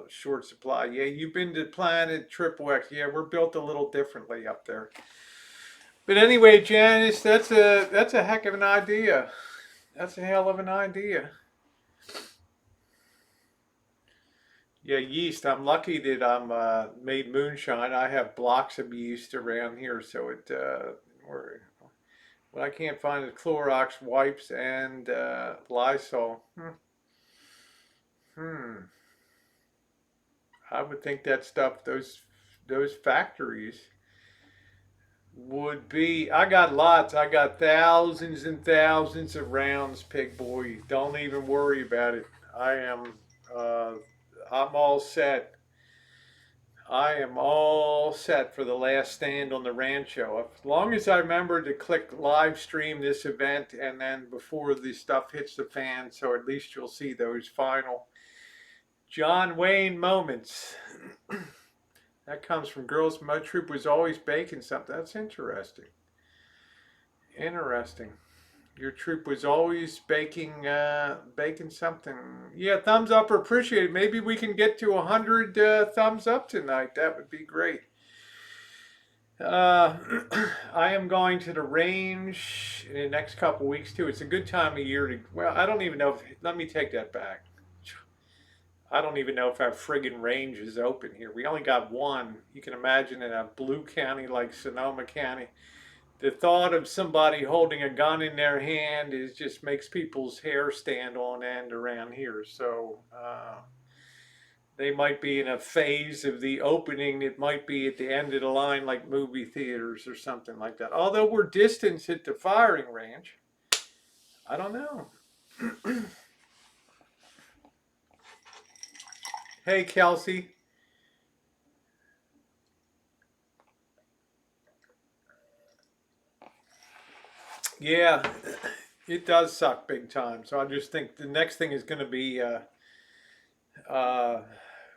short supply. Yeah, you've been to Planet Triple X. Yeah, we're built a little differently up there. But anyway, Janice, that's a heck of an idea. That's a hell of an idea. Yeah, yeast. I'm lucky that I'm made moonshine. I have blocks of yeast around here, so what I can't find is Clorox wipes and Lysol. Hmm. I would think that stuff, those factories would be. I got lots. I got thousands and thousands of rounds, pig boy. Don't even worry about it. I am. Uh, I'm all set. I am all set for the last stand on the rancho. As long as I remember to click live stream this event and then before the stuff hits the fan, so at least you'll see those final John Wayne moments. That comes from Girls Mud Troop was always baking something. That's interesting. Interesting. Your troop was always baking something. Yeah, thumbs up are appreciated. Maybe we can get to 100 thumbs up tonight. That would be great. Uh, I am going to the range in the next couple weeks too. It's a good time of year to. Well, I don't even know if. Let me take that back. I don't even know if our friggin' range is open here. We only got one. You can imagine in a blue county like Sonoma County, the thought of somebody holding a gun in their hand just makes people's hair stand on end around here. So they might be in a phase of the opening. It might be at the end of the line, like movie theaters or something like that. Although we're distanced at the firing range, I don't know. Hey, Kelsey. Yeah, it does suck big time. So I just think the next thing is going to be uh,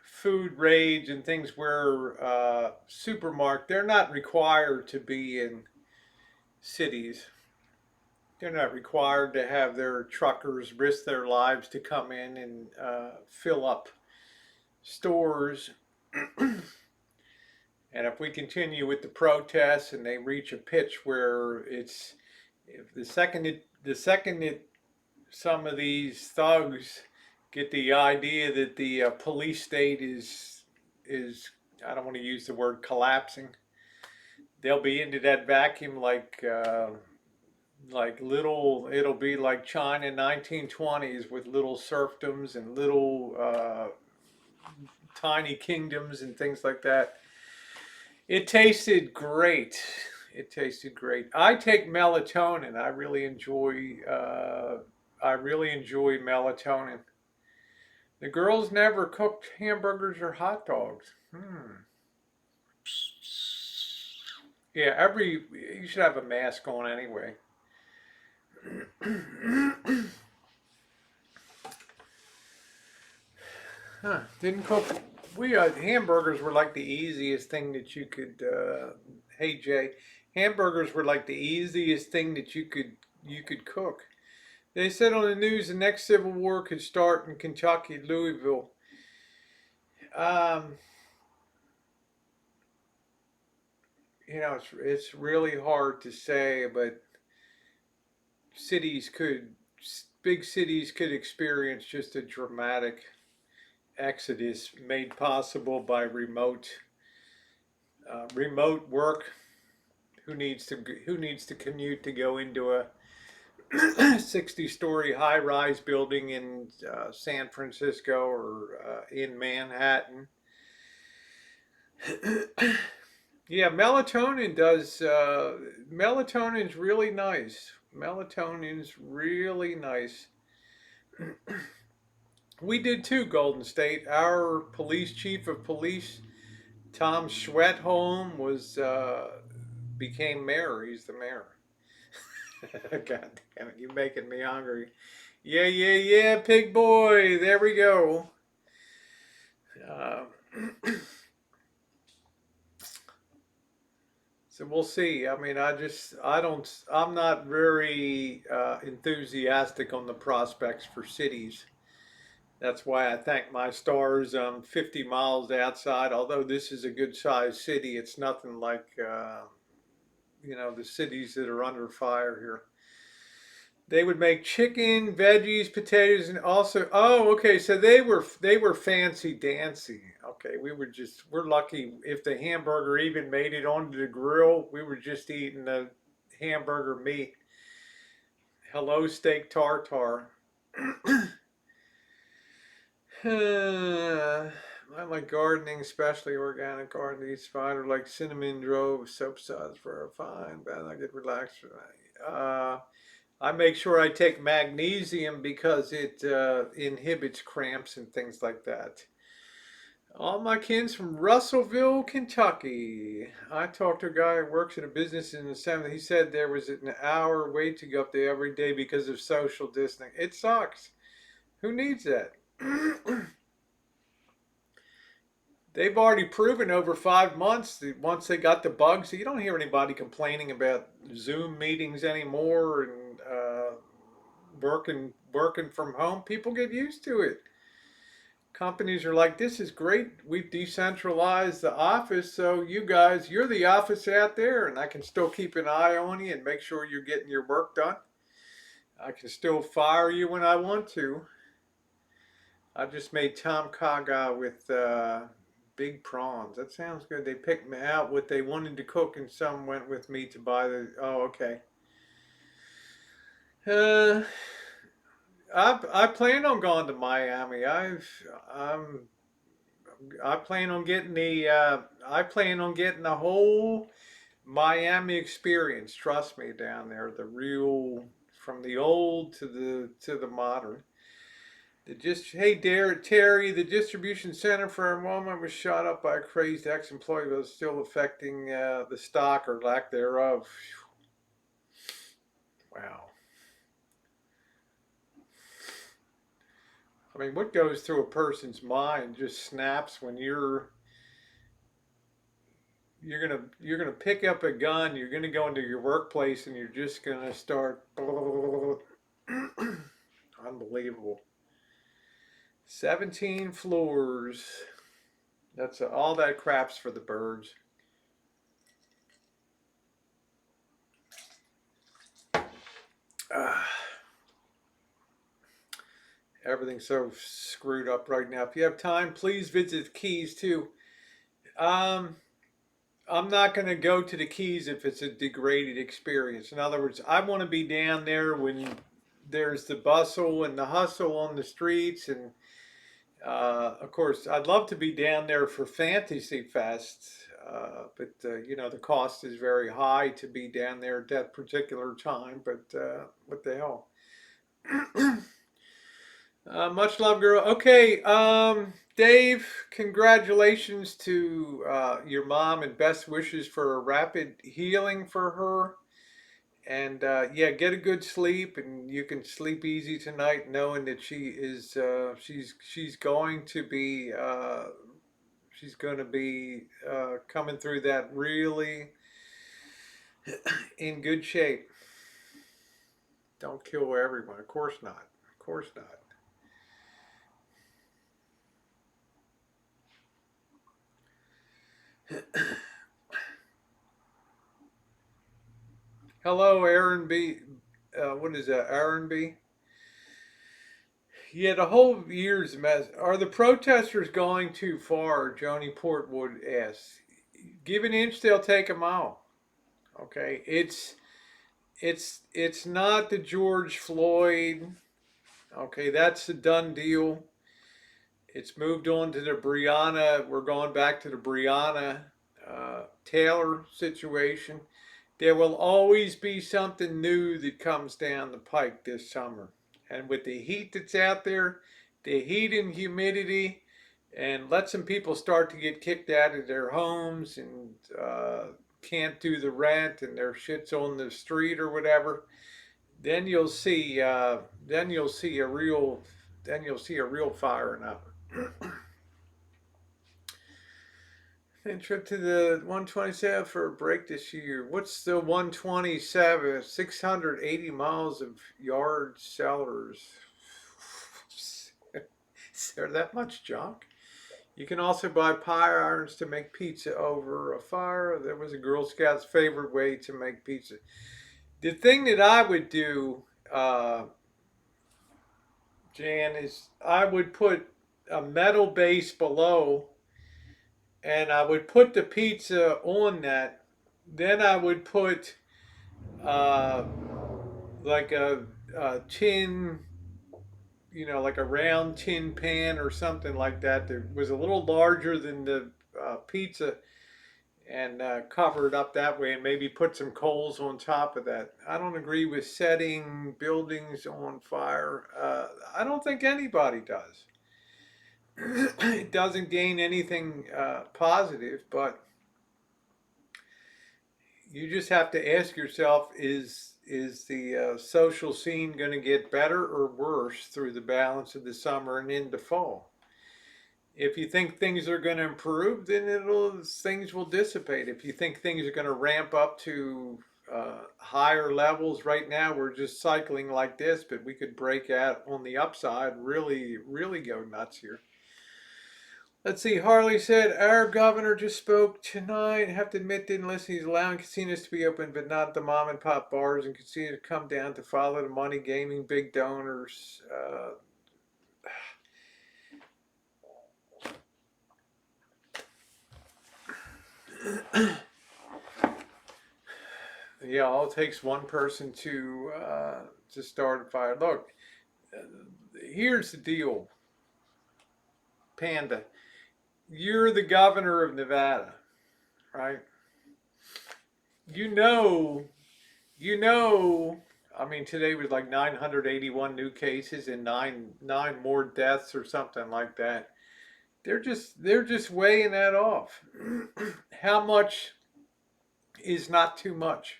food raids and things where supermarket, they're not required to be in cities. They're not required to have their truckers risk their lives to come in and fill up stores. And if we continue with the protests and they reach a pitch where it's if the second that some of these thugs get the idea that the police state is I don't want to use the word collapsing. They'll be into that vacuum like little. It'll be like China 1920s with little serfdoms and little tiny kingdoms and things like that. It tasted great. It tasted great. I take melatonin. I really enjoy melatonin. The girls never cooked hamburgers or hot dogs. Yeah, every you should have a mask on anyway. Huh, didn't cook. We hamburgers were like the easiest thing that you could. Hey Jay, hamburgers were like the easiest thing that you could cook. They said on the news the next civil war could start in Kentucky, Louisville. Um, it's really hard to say, but cities could, big cities could experience just a dramatic exodus made possible by remote work. Who needs to commute to go into a 60-story high-rise building in San Francisco or in Manhattan? Yeah, melatonin does. Melatonin's really nice. Melatonin's really nice. We did too, Golden State. Our police chief of police, Tom Schwedholm, was became mayor. He's the mayor. God damn it, you're making me hungry. Yeah, yeah, yeah, pig boy. There we go. Uh, so we'll see. I mean, I'm not very enthusiastic on the prospects for cities. That's why I thank my stars. 50 miles outside. Although this is a good sized city, it's nothing like the cities that are under fire here. They would make chicken, veggies, potatoes, and also okay, so they were fancy dancy. Okay, we're lucky if the hamburger even made it onto the grill. We were just eating the hamburger meat. Hello, steak tartare. I like gardening, especially organic gardening. Spider like cinnamon drove soap suds for a fine bed. I get relaxed. I make sure I take magnesium because it inhibits cramps and things like that. All my kin's from Russellville, Kentucky. I talked to a guy who works at a business in the 70s. He said there was an hour wait to go up there every day because of social distancing. It sucks. Who needs that? They've already proven over 5 months that once they got the bugs, you don't hear anybody complaining about Zoom meetings anymore and working from home. People get used to it. Companies are like, this is great. We've decentralized the office, so you're the office out there, and I can still keep an eye on you and make sure you're getting your work done. I can still fire you when I want to. I just made Tom Kaga with big prawns. That sounds good. They picked me out what they wanted to cook, and some went with me to buy the. Oh, okay. Uh, I plan on going to Miami. I plan on getting the whole Miami experience. Trust me, down there, the real from the old to the modern. Hey, Terry, the distribution center for a moment was shot up by a crazed ex-employee, but was still affecting the stock or lack thereof. Wow. I mean, what goes through a person's mind just snaps when you're gonna pick up a gun, you're gonna go into your workplace, and you're just gonna start. Unbelievable. 17 floors. All that crap's for the birds. Uh, Everything's so screwed up right now. If you have time, please visit the Keys too. Um, I'm not going to go to the Keys if it's a degraded experience. In other words, I want to be down there when there's the bustle and the hustle on the streets. And of course, I'd love to be down there for Fantasy Fest, but the cost is very high to be down there at that particular time. But what the hell? Much love, girl. Okay, Dave, congratulations to your mom and best wishes for a rapid healing for her. And yeah, get a good sleep, and you can sleep easy tonight, knowing that she's going to be coming through that really in good shape. Don't kill everyone, of course not. Of course not. Hello, Aaron B. What is that, Aaron B? Yeah, the whole year's a mess. Are the protesters going too far? Joni Portwood asks. Give an inch, they'll take a mile. Okay, it's not the George Floyd. Okay, that's a done deal. It's moved on to the Breonna. We're going back to the Breonna Taylor situation. There will always be something new that comes down the pike this summer. And with the heat that's out there, the heat and humidity, and let some people start to get kicked out of their homes and can't do the rent and their shit's on the street or whatever, then you'll see then you'll see a real fire now. Trip to the 127 for a break this year. What's the 127? 680 miles of yard cellars. Is there that much junk? You can also buy pie irons to make pizza over a fire. That was a Girl Scout's favorite way to make pizza. The thing that I would do, Jan, is I would put a metal base below, and I would put the pizza on that. Then I would put uh, like a tin, like a round tin pan or something like that that was a little larger than the pizza, and cover it up that way, and maybe put some coals on top of that. I don't agree with setting buildings on fire. I don't think anybody does. It doesn't gain anything positive, but you just have to ask yourself: is the social scene going to get better or worse through the balance of the summer and into fall? If you think things are going to improve, then things will dissipate. If you think things are going to ramp up to higher levels, right now we're just cycling like this, but we could break out on the upside, really, really go nuts here. Let's see. Harley said, our governor just spoke tonight. I have to admit, didn't listen. He's allowing casinos to be open, but not the mom and pop bars, and casinos to come down to follow the money, gaming, big donors. Yeah, all it takes one person to start a fire. Look, uh, here's the deal, Panda. You're the governor of Nevada, right? You know, you know. I mean, today was like 981 new cases and nine more deaths or something like that. They're just weighing that off. How much is not too much?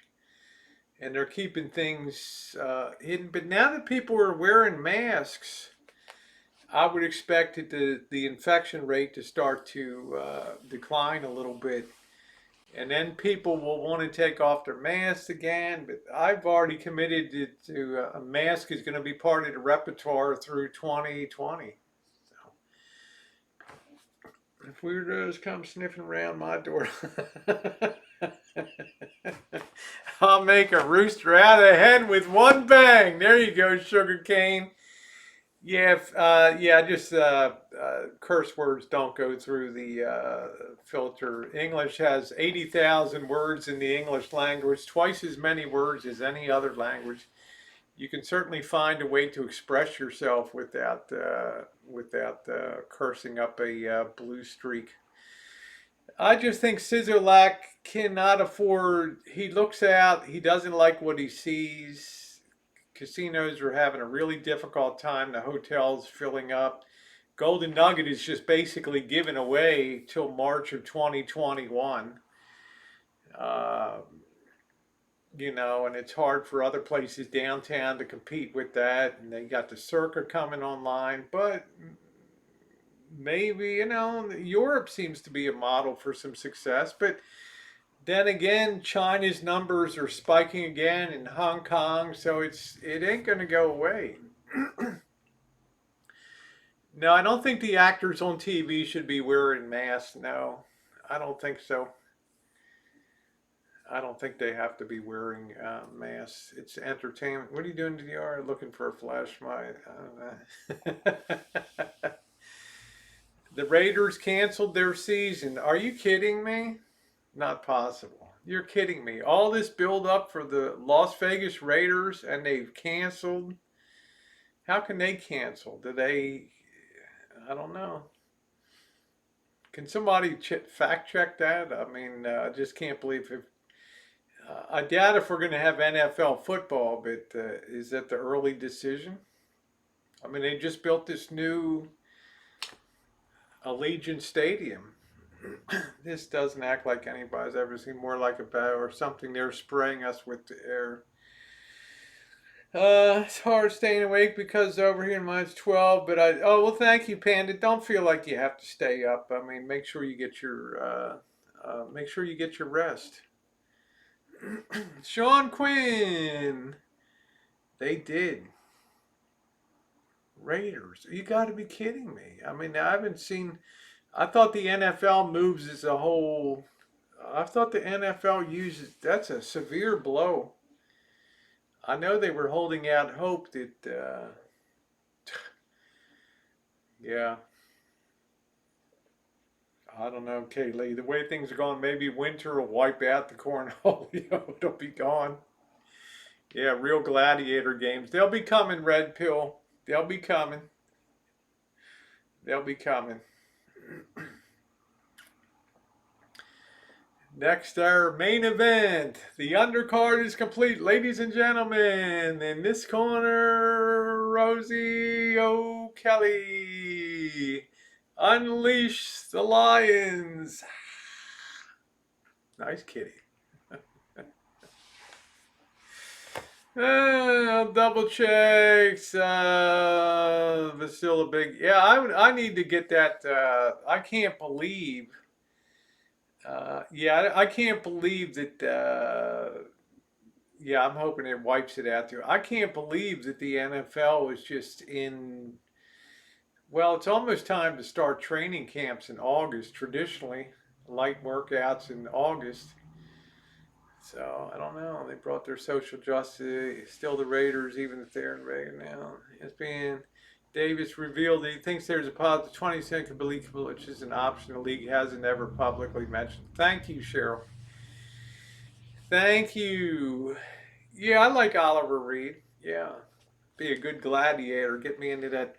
And they're keeping things hidden. But now that people are wearing masks, I would expect the infection rate to start to decline a little bit. And then people will want to take off their masks again. But I've already committed to a mask is going to be part of the repertoire through 2020. So if weirdos come sniffing around my door, I'll make a rooster out of hen with one bang. There you go, sugar cane. Yeah, yeah. I just curse words don't go through the filter. English has 80,000 words in the English language, twice as many words as any other language. You can certainly find a way to express yourself without cursing up a blue streak. I just think Sisolak cannot afford. He looks out. He doesn't like what he sees. Casinos are having a really difficult time. The hotels filling up. Golden Nugget is just basically given away till March of 2021. Uh, and it's hard for other places downtown to compete with that. And they got the Circa coming online, but maybe, Europe seems to be a model for some success. But then again, China's numbers are spiking again in Hong Kong, so it ain't going to go away. No, I don't think the actors on TV should be wearing masks. No, I don't think so. I don't think they have to be wearing masks. It's entertainment. What are you doing to the yard? Looking for a flashlight? I don't know. The Raiders canceled their season. Are you kidding me? Not possible. You're kidding me. All this build up for the Las Vegas Raiders and they've canceled. How can they cancel? I don't know. Can somebody fact check that? I mean, I just can't believe it. I doubt if we're going to have NFL football, but is that the early decision? I mean, they just built this new Allegiant Stadium. This doesn't act like anybody's ever seen. More like a bow or something. They're spraying us with the air. It's hard staying awake because over here mine's 12. But well, thank you, Panda. Don't feel like you have to stay up. I mean, make sure you get your rest. Sean Quinn. They did. Raiders. You got to be kidding me. I mean, I haven't seen. I thought the NFL moves as a whole. I thought the NFL uses. That's a severe blow. I know they were holding out hope that. Yeah. I don't know, Kaylee. The way things are going, maybe winter will wipe out the cornhole. It'll be gone. Yeah, real gladiator games. They'll be coming, Red Pill. They'll be coming. They'll be coming. Next, our main event. The undercard is complete, ladies and gentlemen. In this corner, Rosie O'Kelly. Unleash the Lions. Nice kitty. Double checks. But still a big. Yeah, I need to get that. I can't believe. I can't believe that. Yeah, I'm hoping it wipes it out too. I can't believe that the NFL is just in. Well, it's almost time to start training camps in August. Traditionally, light workouts in August. So, I don't know. They brought their social justice. Still the Raiders, even if they're in Vegas now. ESPN Davis revealed that he thinks there's a positive 20-cent league, which is an option the league hasn't ever publicly mentioned. Thank you, Cheryl. Thank you. Yeah, I like Oliver Reed. Yeah. Be a good gladiator. Get me into that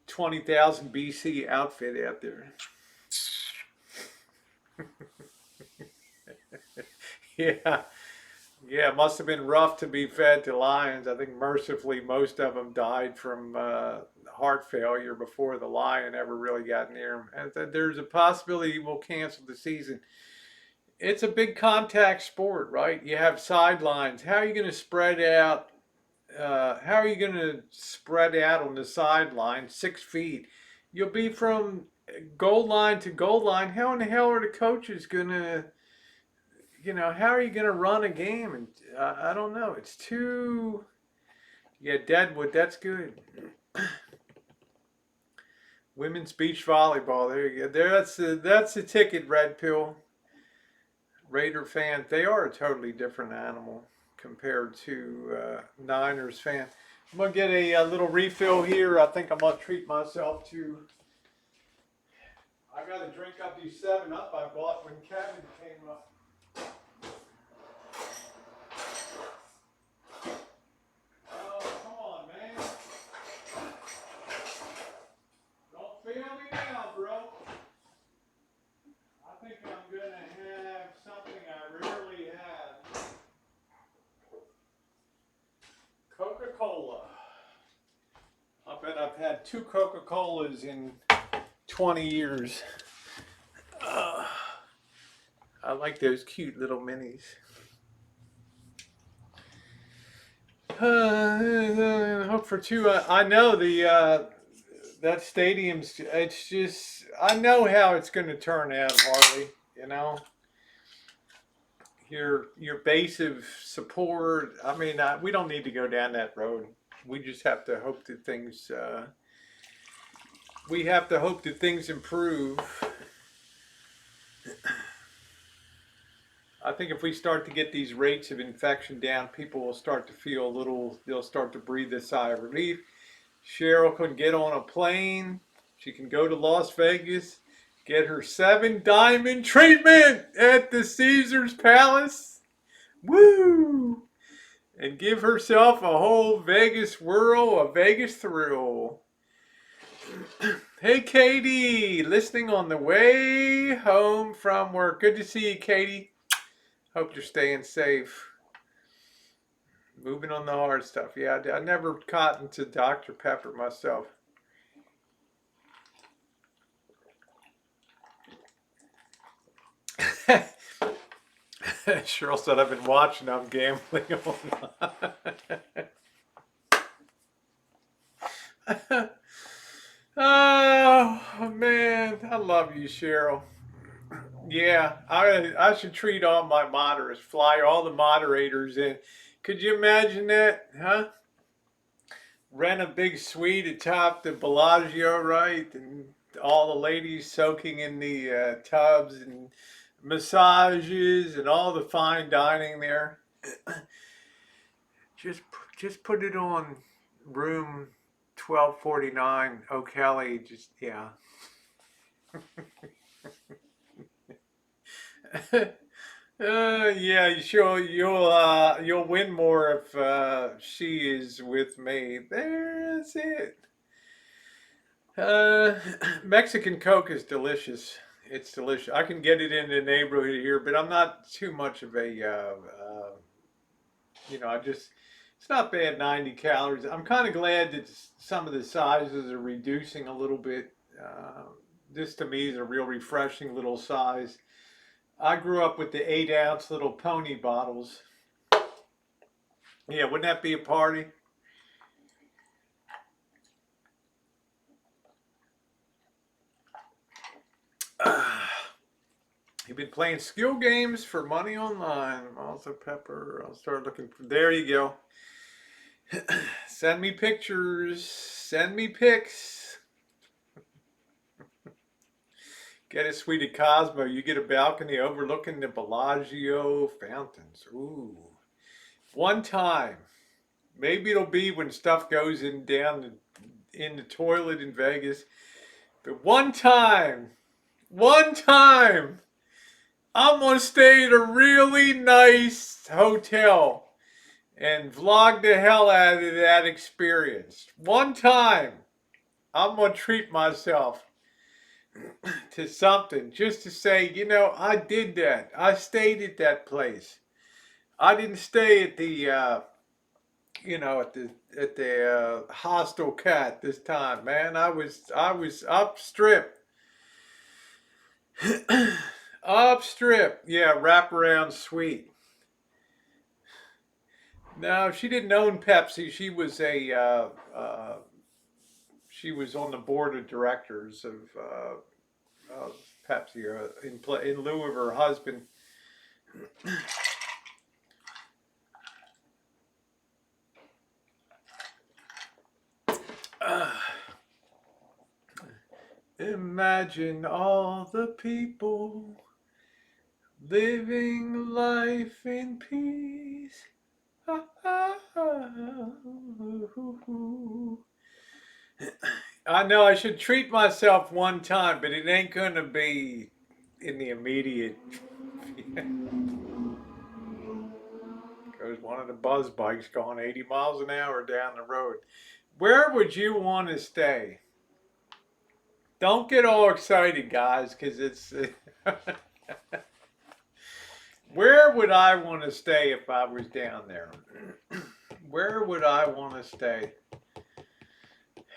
20,000 BC outfit out there. Yeah. Yeah, it must have been rough to be fed to lions. I think mercifully most of them died from heart failure before the lion ever really got near them. And there's a possibility we'll cancel the season. It's a big contact sport, right? You have sidelines. How are you going to spread out? How are you going to spread out on the sideline 6 feet? You'll be from goal line to goal line. How in the hell are the coaches going to, how are you going to run a game? And I don't know. It's too, yeah, Deadwood, that's good. Women's beach volleyball. There you go. That's the ticket, Red Pill. Raider fans, they are a totally different animal compared to Niners fans. I'm going to get a little refill here. I think I'm going to treat myself to I gotta drink up these 7 Up I bought when Kevin came up. Oh, come on, man. Don't fail me now, bro. I think I'm gonna have something I rarely have. Coca-Cola. I bet I've had 2 Coca-Colas in 20 years. I like those cute little minis. Hope for 2. I know that stadium's. It's just. I know how it's going to turn out, Harley. You know, your base of support. I mean, we don't need to go down that road. We just have to hope that things. We have to hope that things improve. I think if we start to get these rates of infection down, people will start to feel a little, they'll start to breathe a sigh of relief. Cheryl can get on a plane. She can go to Las Vegas, get her 7 diamond treatment at the Caesar's Palace. Woo! And give herself a whole Vegas whirl, a Vegas thrill. Hey, Katie, listening on the way home from work. Good to see you, Katie. Hope you're staying safe. Moving on the hard stuff. Yeah, I never caught into Dr. Pepper myself. Cheryl said, I've been watching, I'm gambling online. Oh, man. I love you, Cheryl. Yeah, I should treat all my moderators, fly all the moderators in. Could you imagine that, huh? Rent a big suite atop the Bellagio, right? And all the ladies soaking in the tubs and massages and all the fine dining there. just put it on room 1249, O'Kelly. Just yeah. Yeah, sure. You'll win more if she is with me. There's it. Mexican Coke is delicious. It's delicious. I can get it in the neighborhood here, but I'm not too much of a, I just, it's not bad, 90 calories. I'm kind of glad that some of the sizes are reducing a little bit. This to me is a real refreshing little size. I grew up with the 8-ounce little pony bottles. Yeah, wouldn't that be a party? You've been playing skill games for money online. Also, Pepper. I'll start looking for. There you go. Send me pictures. Send me pics. Get a suite at Cosmo. You get a balcony overlooking the Bellagio fountains. Ooh. One time. Maybe it'll be when stuff goes down in the toilet in Vegas. But one time, I'm going to stay at a really nice hotel and vlog the hell out of that experience. One time, I'm going to treat myself to something just to say, I did that. I stayed at that place. I didn't stay at the, at the Hostel Cat this time, man. I was up strip. Up strip. Yeah, wraparound suite. No, she didn't own Pepsi. She was on the board of directors of Pepsi in lieu of her husband. Imagine all the people living life in peace. I know I should treat myself one time, but it ain't gonna be in the immediate. Goes one of the buzz bikes going 80 miles an hour down the road. Where would you want to stay? Don't get all excited, guys, because it's. Where would I want to stay if I was down there? Where would I want to stay?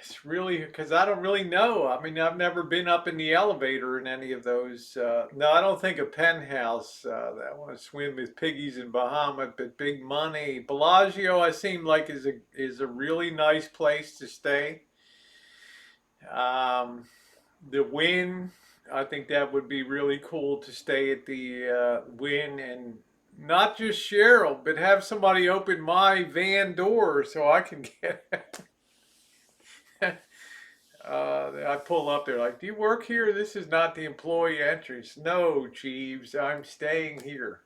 It's really because I don't really know. I mean, I've never been up in the elevator in any of those. No, I don't think a penthouse. I want to swim with piggies in Bahamas, but big money. Bellagio, I seem like is a really nice place to stay. Um, the Wynn, I think that would be really cool to stay at the Wynn and not just Cheryl, but have somebody open my van door so I can get. I pull up there like, do you work here? This is not the employee entrance. No, Jeeves, I'm staying here.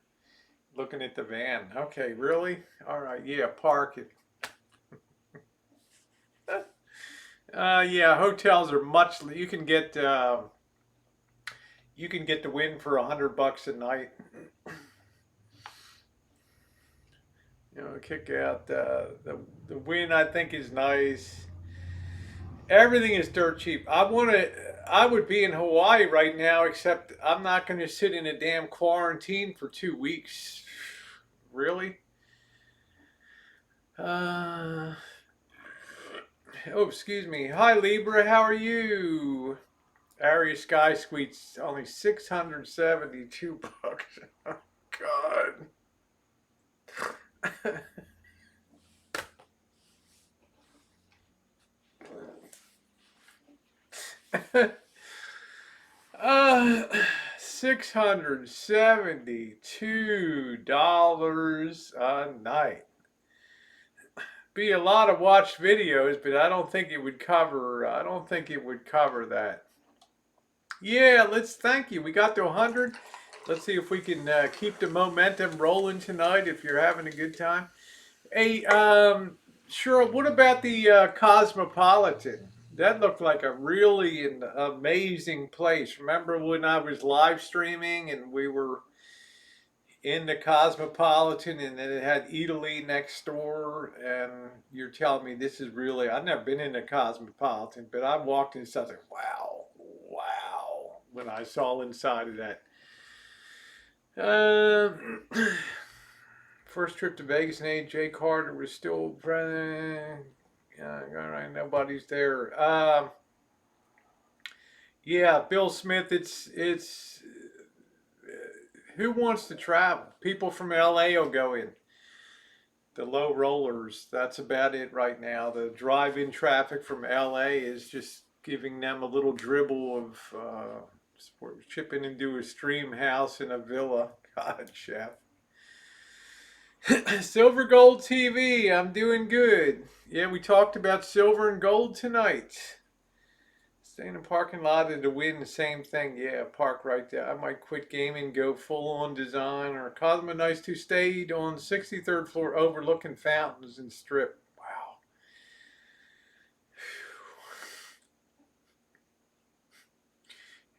Looking at the van. Okay, really? All right, yeah, park it. Yeah, hotels are much. You can get the Win for $100 a night. You know, kick out the Win. I think is nice. Everything is dirt cheap. I would be in Hawaii right now, except I'm not going to sit in a damn quarantine for 2 weeks. Really? Uh, oh, excuse me. Hi, Libra. How are you? Area Sky Suite's only $672. Oh, God. 672 a night. Be a lot of watched videos, but I don't think it would cover. I don't think it would cover that. Yeah, thank you. We got to 100. Let's see if we can keep the momentum rolling tonight. If you're having a good time. Hey, Cheryl, what about the Cosmopolitan? That looked like a really amazing place. Remember when I was live streaming and we were in the Cosmopolitan and then it had Italy next door? And you're telling me this is really, I've never been in the Cosmopolitan, but I walked inside and like, wow, wow, when I saw inside of that. First trip to Vegas and AJ Carter was still president. All right, nobody's there. Yeah, Bill Smith. It's who wants to travel? People from LA will go in. The low rollers. That's about it right now. The drive-in traffic from LA is just giving them a little dribble of chipping into a stream house in a villa. God, chef. Silver Gold TV, I'm doing good. Yeah, we talked about silver and gold tonight. Stay in the parking lot and to win the same thing. Yeah, park right there. I might quit gaming, go full on design, or Cosmo Nice to stayed on 63rd floor overlooking fountains and strip. Wow.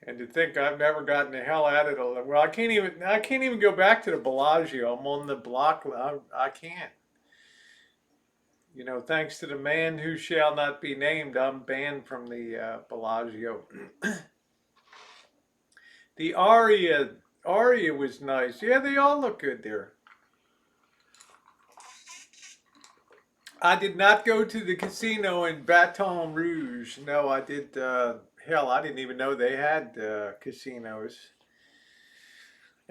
And to think I've never gotten the hell out of it. Well, I can't even go back to the Bellagio. I'm on the block. I can't. You know, thanks to the man who shall not be named, I'm banned from the Bellagio. The Aria was nice. Yeah, they all look good there. I did not go to the casino in Baton Rouge. No, I did. Hell, I didn't even know they had casinos.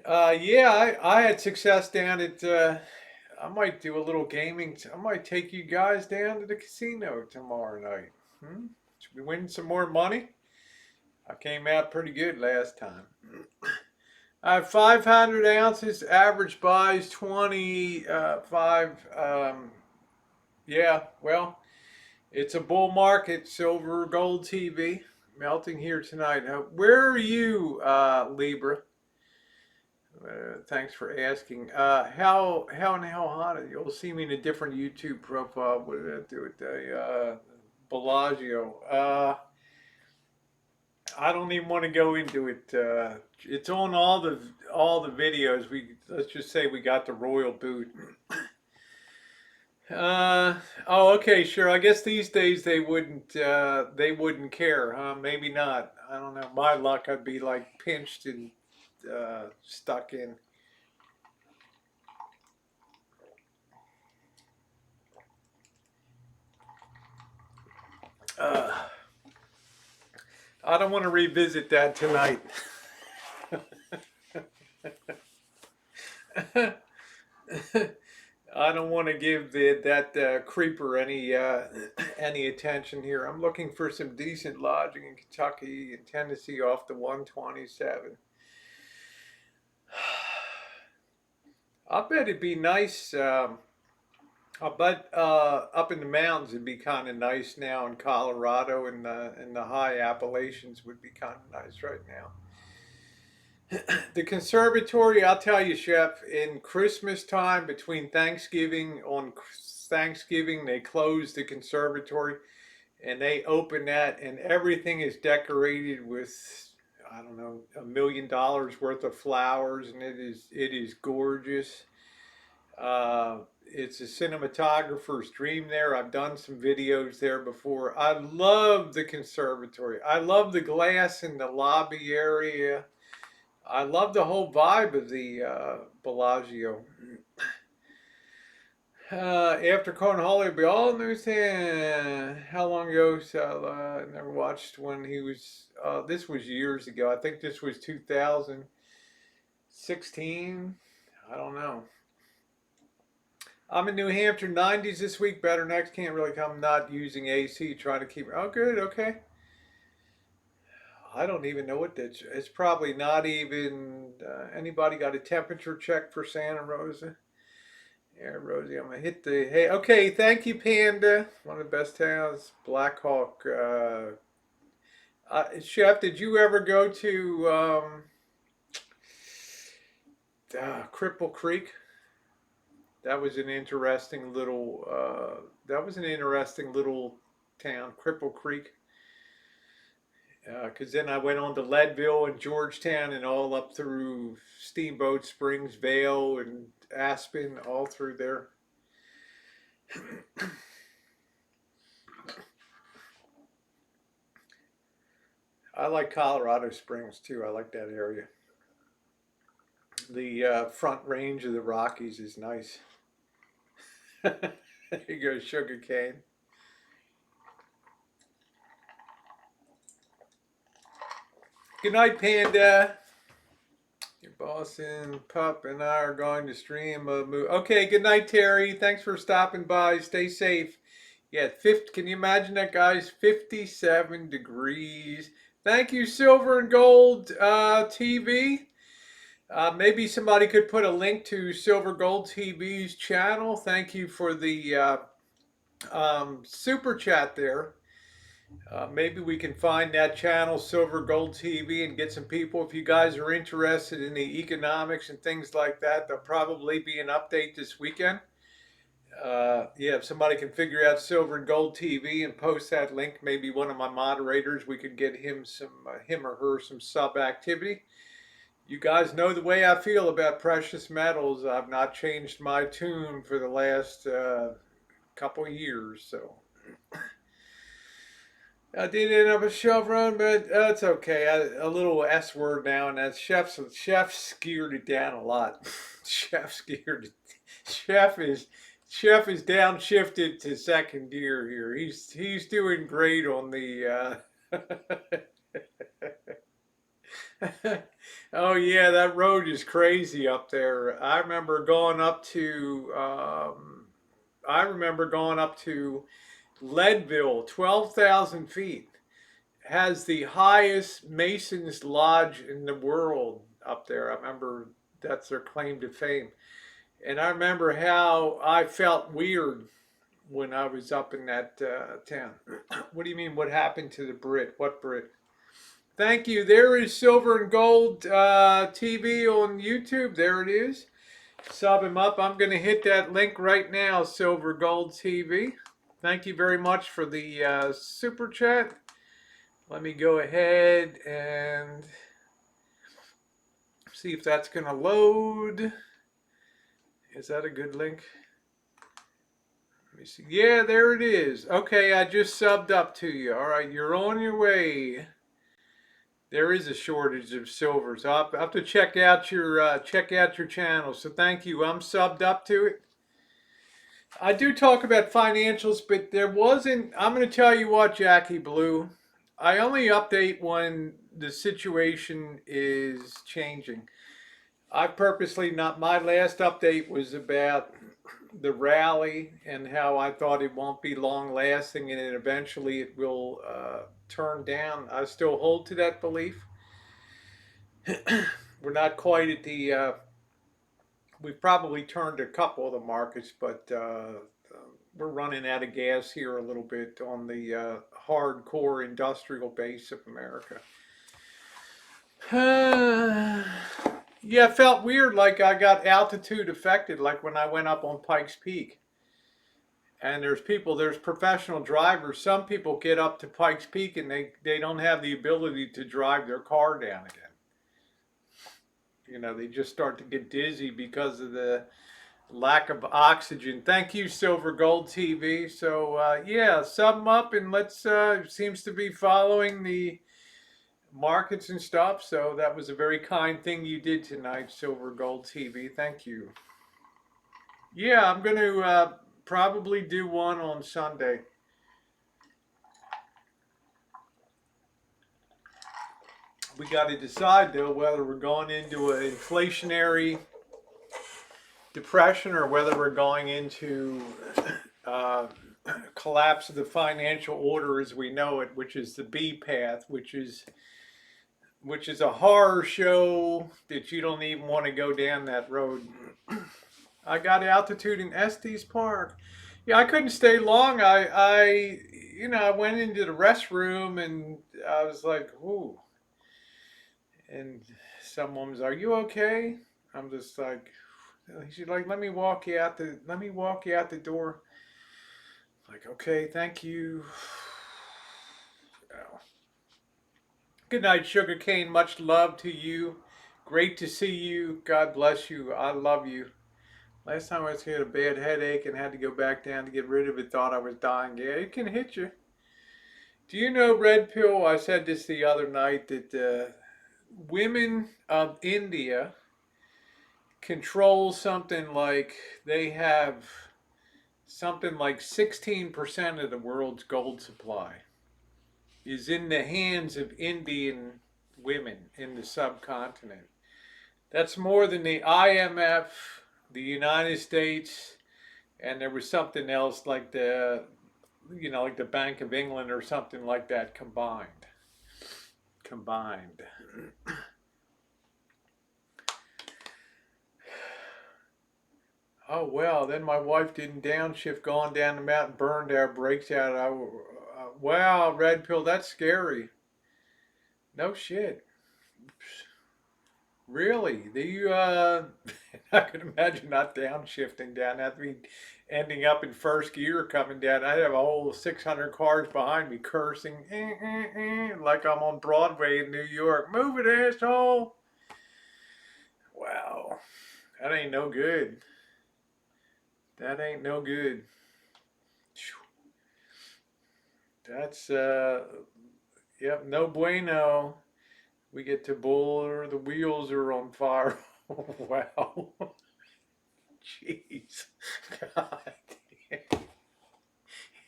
Yeah, I had success down at. I might do a little gaming. I might take you guys down to the casino tomorrow night. Should we win some more money? I came out pretty good last time. I have 500 ounces. Average buys 25. Yeah, well, it's a bull market. Silver, gold TV melting here tonight. Where are you, Libra? Thanks for asking. How hot? You'll see me in a different YouTube profile. What did I do with the Bellagio. I don't even want to go into it. It's on all the videos. Let's just say we got the royal boot. Oh, okay, sure. I guess these days they wouldn't care, huh? Maybe not. I don't know. My luck, I'd be like pinched and stuck in. Uh, I don't want to revisit that tonight. I don't want to give that creeper any attention here. I'm looking for some decent lodging in Kentucky and Tennessee off the 127. I bet it'd be nice. I bet up in the mountains it'd be kind of nice now in Colorado, and the high Appalachians would be kind of nice right now. The conservatory, I'll tell you, Chef, in Christmas time, between Thanksgiving, they close the conservatory and they open that, and everything is decorated with, I don't know, $1 million worth of flowers, and it is gorgeous. It's a cinematographer's dream there. I've done some videos there before. I love the conservatory. I love the glass in the lobby area. I love the whole vibe of the Bellagio. After Cornholio, it'll be all new. How long ago? So, I never watched when he was. This was years ago. I think this was 2016. I don't know. I'm in New Hampshire, 90s this week. Better next. Can't really come. Not using AC. Trying to keep. Oh, good. Okay. I don't even know what that's. It's probably not even. Anybody got a temperature check for Santa Rosa? Yeah, Rosie, I'm gonna hit the. Hey, okay. Thank you, Panda. One of the best towns. Black Hawk. Chef, did you ever go to Cripple Creek? That was an interesting little. That was an interesting little town, Cripple Creek. Because then I went on to Leadville and Georgetown and all up through Steamboat Springs, Vale, and Aspen, all through there. I like Colorado Springs too. I like that area. The front range of the Rockies is nice. There you go, sugar cane. Good night, Panda. Your boss and Pup and I are going to stream a movie. Okay, good night, Terry. Thanks for stopping by. Stay safe. Yeah, 50, can you imagine that, guys? 57 degrees. Thank you, Silver and Gold TV. Maybe somebody could put a link to Silver Gold TV's channel. Thank you for the super chat there. Maybe we can find that channel, Silver Gold TV, and get some people. If you guys are interested in the economics and things like that, there'll probably be an update this weekend. Yeah, if somebody can figure out Silver and Gold TV and post that link, maybe one of my moderators, we could get him or her some sub activity. You guys know the way I feel about precious metals. I've not changed my tune for the last couple years, so. I did end up a Chevron, but it's okay. A little S word now, and that chef skewered it down a lot. Chef skewered it. Chef is downshifted to second gear here. He's doing great on the. Oh yeah, that road is crazy up there. I remember going up to. I remember going up to Leadville, 12,000 feet, has the highest Mason's Lodge in the world up there. I remember that's their claim to fame. And I remember how I felt weird when I was up in that town. What do you mean, what happened to the Brit? What Brit? Thank you. There is Silver and Gold TV on YouTube. There it is. Sub him up. I'm going to hit that link right now, Silver Gold TV. Thank you very much for the super chat. Let me go ahead and see if that's going to load. Is that a good link? Let me see. Yeah, there it is. Okay, I just subbed up to you. All right, you're on your way. There is a shortage of silver, so I'll have to check out your channel. So thank you. I'm subbed up to it. I do talk about financials, but there wasn't. I'm going to tell you what, Jackie Blue. I only update when the situation is changing. I purposely not. My last update was about the rally and how I thought it won't be long lasting, and then eventually it will turn down. I still hold to that belief. We're not quite at the. We've probably turned a couple of the markets, but we're running out of gas here a little bit on the hardcore industrial base of America. Yeah, it felt weird, like I got altitude affected, like when I went up on Pikes Peak. And there's professional drivers. Some people get up to Pikes Peak and they don't have the ability to drive their car down again. You know, they just start to get dizzy because of the lack of oxygen. Thank you, Silver Gold TV. So yeah, sum them up and let's seems to be following the markets and stuff. So that was a very kind thing you did tonight, Silver Gold TV. Thank you. Yeah, I'm going to probably do one on Sunday. We got to decide though whether we're going into an inflationary depression or whether we're going into collapse of the financial order as we know it, which is the B path, which is a horror show that you don't even want to go down that road. I got altitude in Estes Park. Yeah, I couldn't stay long. I went into the restroom and I was like, ooh. And someone was, "Are you okay?" I'm just like, she's like, let me walk you out the door. Like, okay, thank you. Oh. Good night, Sugarcane. Much love to you. Great to see you. God bless you. I love you. Last time I had a bad headache and had to go back down to get rid of it, thought I was dying. Yeah, it can hit you. Do you know, Red Pill? I said this the other night that women of India control something like they have something like 16% of the world's gold supply is in the hands of Indian women in the subcontinent. That's more than the IMF, the United States, and there was something else like like the Bank of England or something like that combined. Oh well, then my wife didn't downshift, gone down the mountain, burned our brakes out. Wow, Red Pill, that's scary. No shit. Really? I can imagine not downshifting down. That'd be ending up in first gear coming down. I'd have a whole 600 cars behind me cursing, like I'm on Broadway in New York. Move it, asshole. Wow. That ain't no good. That ain't no good. That's, yep, no bueno. We get to bull or the wheels are on fire. Wow. Jeez. God.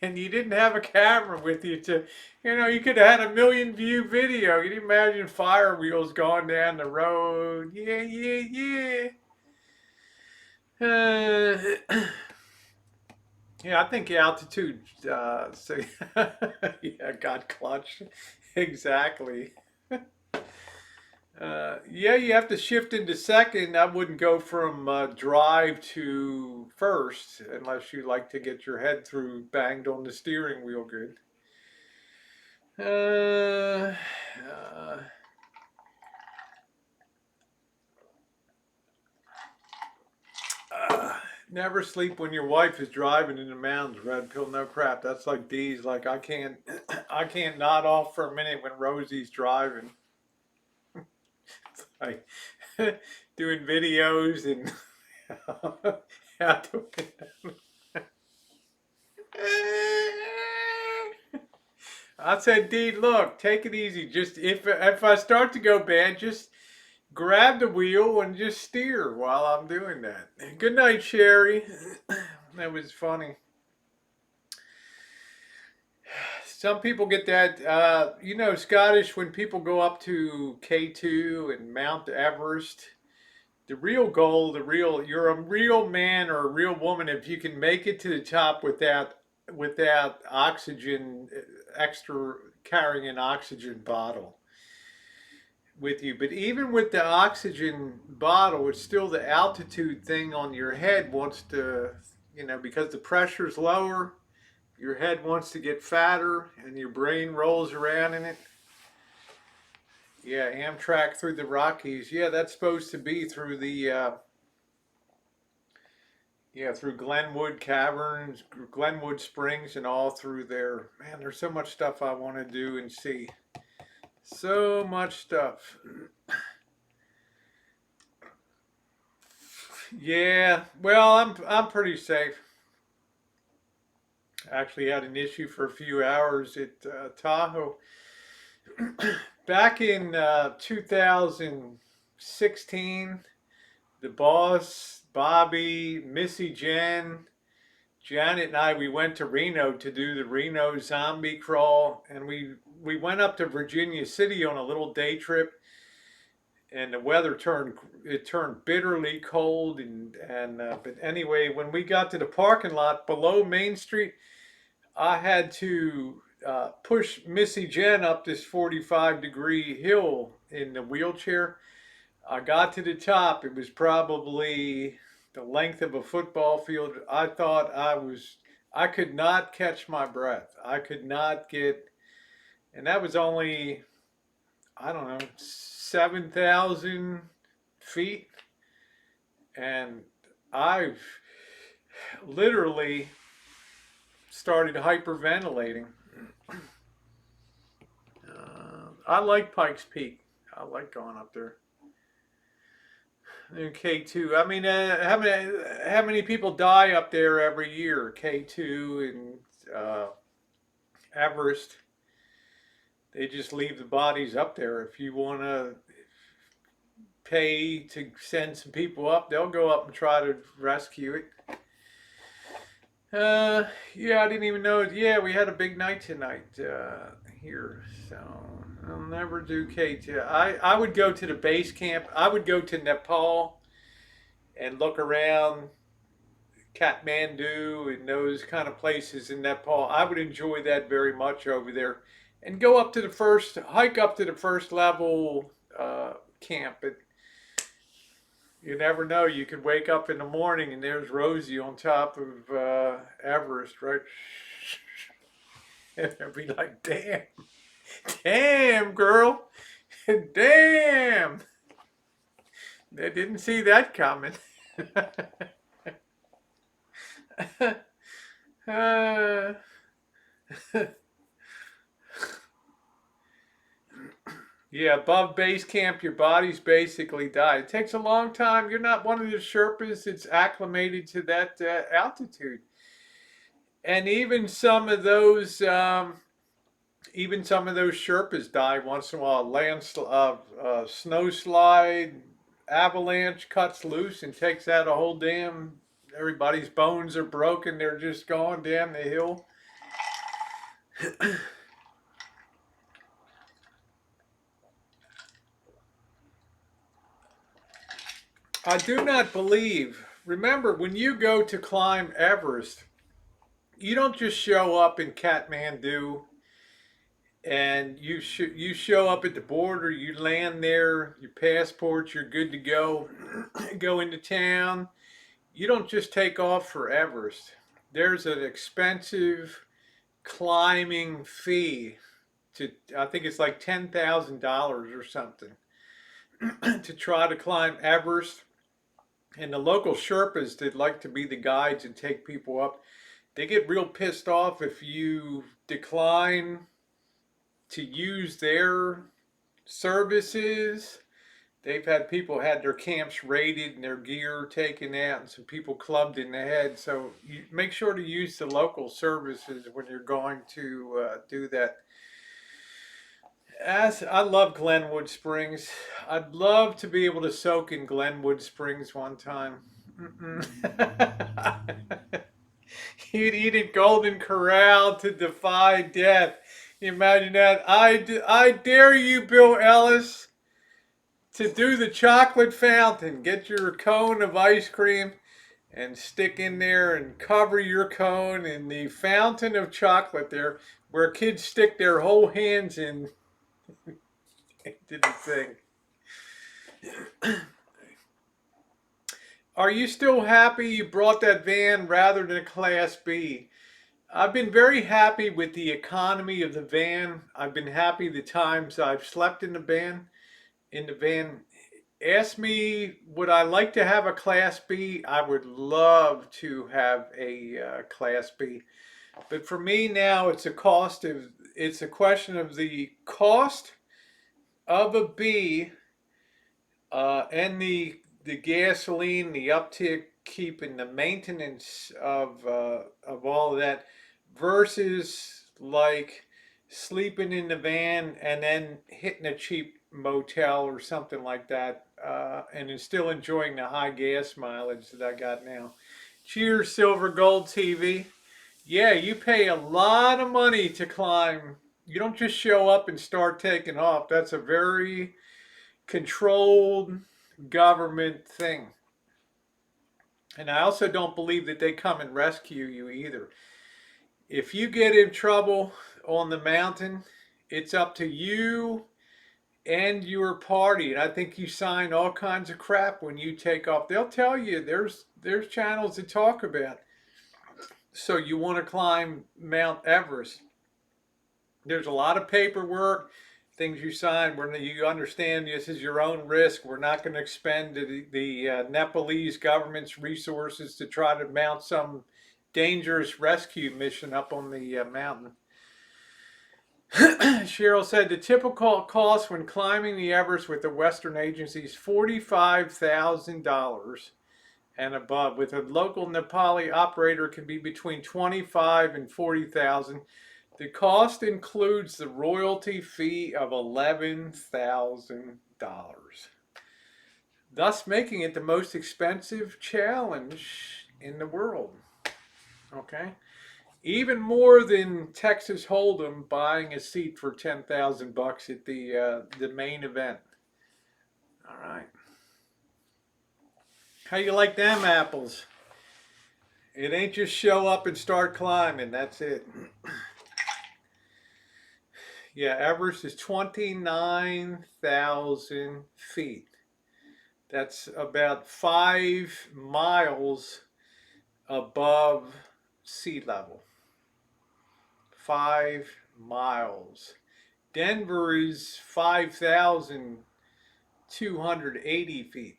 And you didn't have a camera with you you could have had a million view video. Can you imagine fire wheels going down the road? Yeah, yeah, yeah. Yeah, I think altitude, yeah, got clutched. Exactly. Yeah, you have to shift into second. I wouldn't go from drive to first unless you like to get your head through banged on the steering wheel good. Uh, uh, Never sleep when your wife is driving in the mountains. Red pill, no crap. That's like D's. Like I can't, I can't nod off for a minute when Rosie's driving. Like doing videos and how to. I said, Dee, look, take it easy. Just if I start to go bad, just grab the wheel and just steer while I'm doing that. Good night, Sherry. That was funny. Some people get that, Scottish, when people go up to K2 and Mount Everest, the real goal, you're a real man or a real woman if you can make it to the top without oxygen, extra carrying an oxygen bottle with you. But even with the oxygen bottle, it's still the altitude thing on your head wants to, because the pressure's lower, your head wants to get fatter and your brain rolls around in it. Yeah, Amtrak through the Rockies. Yeah, that's supposed to be through through Glenwood Caverns, Glenwood Springs, and all through there. Man, there's so much stuff I want to do and see. So much stuff. Yeah, well, I'm pretty safe. Actually had an issue for a few hours at Tahoe. Back in 2016, the boss, Bobby, Missy Janet and I, we went to Reno to do the Reno zombie crawl, and we went up to Virginia City on a little day trip, and the weather turned bitterly cold, but anyway, when we got to the parking lot below Main Street, I had to push Missy Jen up this 45-degree hill in the wheelchair. I got to the top. It was probably the length of a football field. I could not catch my breath. I could not get, and that was only, I don't know, 7,000 feet. And I literally started hyperventilating. I like Pikes Peak. I like going up there. And K2. I mean, how many people die up there every year? K2 and Everest. They just leave the bodies up there. If you want to pay to send some people up, they'll go up and try to rescue it. Yeah, I didn't even know. Yeah, we had a big night tonight here, so I'll never do K2. I would go to the base camp. I would go to Nepal and look around Kathmandu and those kind of places in Nepal. I would enjoy that very much over there, and go up to hike up to the first level camp. But you never know. You could wake up in the morning and there's Rosie on top of Everest, right? And I'd be like, damn, girl, damn. They didn't see that coming. uh, Yeah, above base camp, your body's basically died. It takes a long time. You're not one of the Sherpas that's acclimated to that altitude. And even some of those Sherpas die once in a while. Snow slide, avalanche cuts loose and takes out a whole damn. Everybody's bones are broken. They're just going down the hill. I do not believe. Remember, when you go to climb Everest, you don't just show up in Kathmandu and you show up at the border. You land there, your passport, you're good to go. Go into town. You don't just take off for Everest. There's an expensive climbing fee I think it's like $10,000 or something to try to climb Everest. And the local Sherpas that like to be the guides and take people up, they get real pissed off if you decline to use their services. They've had people had their camps raided and their gear taken out and some people clubbed in the head. So you make sure to use the local services when you're going to do that. As I love Glenwood Springs. I'd love to be able to soak in Glenwood Springs one time. You'd eat at Golden Corral to defy death. You imagine that? I dare you, Bill Ellis, to do the chocolate fountain. Get your cone of ice cream and stick in there and cover your cone in the fountain of chocolate there, where kids stick their whole hands in into the thing. Are you still happy you brought that van rather than a Class B? I've been very happy with the economy of the van. I've been happy the times I've slept in the van. Ask me, would I like to have a Class B? I would love to have a Class B. But for me now, it's a question of the cost of a B and the gasoline, the uptick, keeping the maintenance of all of that, versus like sleeping in the van and then hitting a cheap motel or something like that, and then still enjoying the high gas mileage that I got now. Cheers, Silver Gold TV. Yeah, you pay a lot of money to climb. You don't just show up and start taking off. That's a very controlled government thing. And I also don't believe that they come and rescue you either. If you get in trouble on the mountain, it's up to you and your party. And I think you sign all kinds of crap when you take off. They'll tell you there's channels to talk about. So you want to climb Mount Everest. There's a lot of paperwork, things you sign where you understand this is your own risk. We're not going to expend the Nepalese government's resources to try to mount some dangerous rescue mission up on the mountain. Cheryl said the typical cost when climbing the Everest with the Western agencies $45,000 and above. With a local Nepali operator, can be between $25,000 and $40,000. The cost includes the royalty fee of $11,000, thus making it the most expensive challenge in the world. Okay, even more than Texas Hold'em buying a seat for $10,000 at the main event. All right, how you like them apples? It ain't just show up and start climbing. That's it. Yeah, Everest is 29,000 feet. That's about 5 miles above sea level. 5 miles. Denver is 5,280 feet.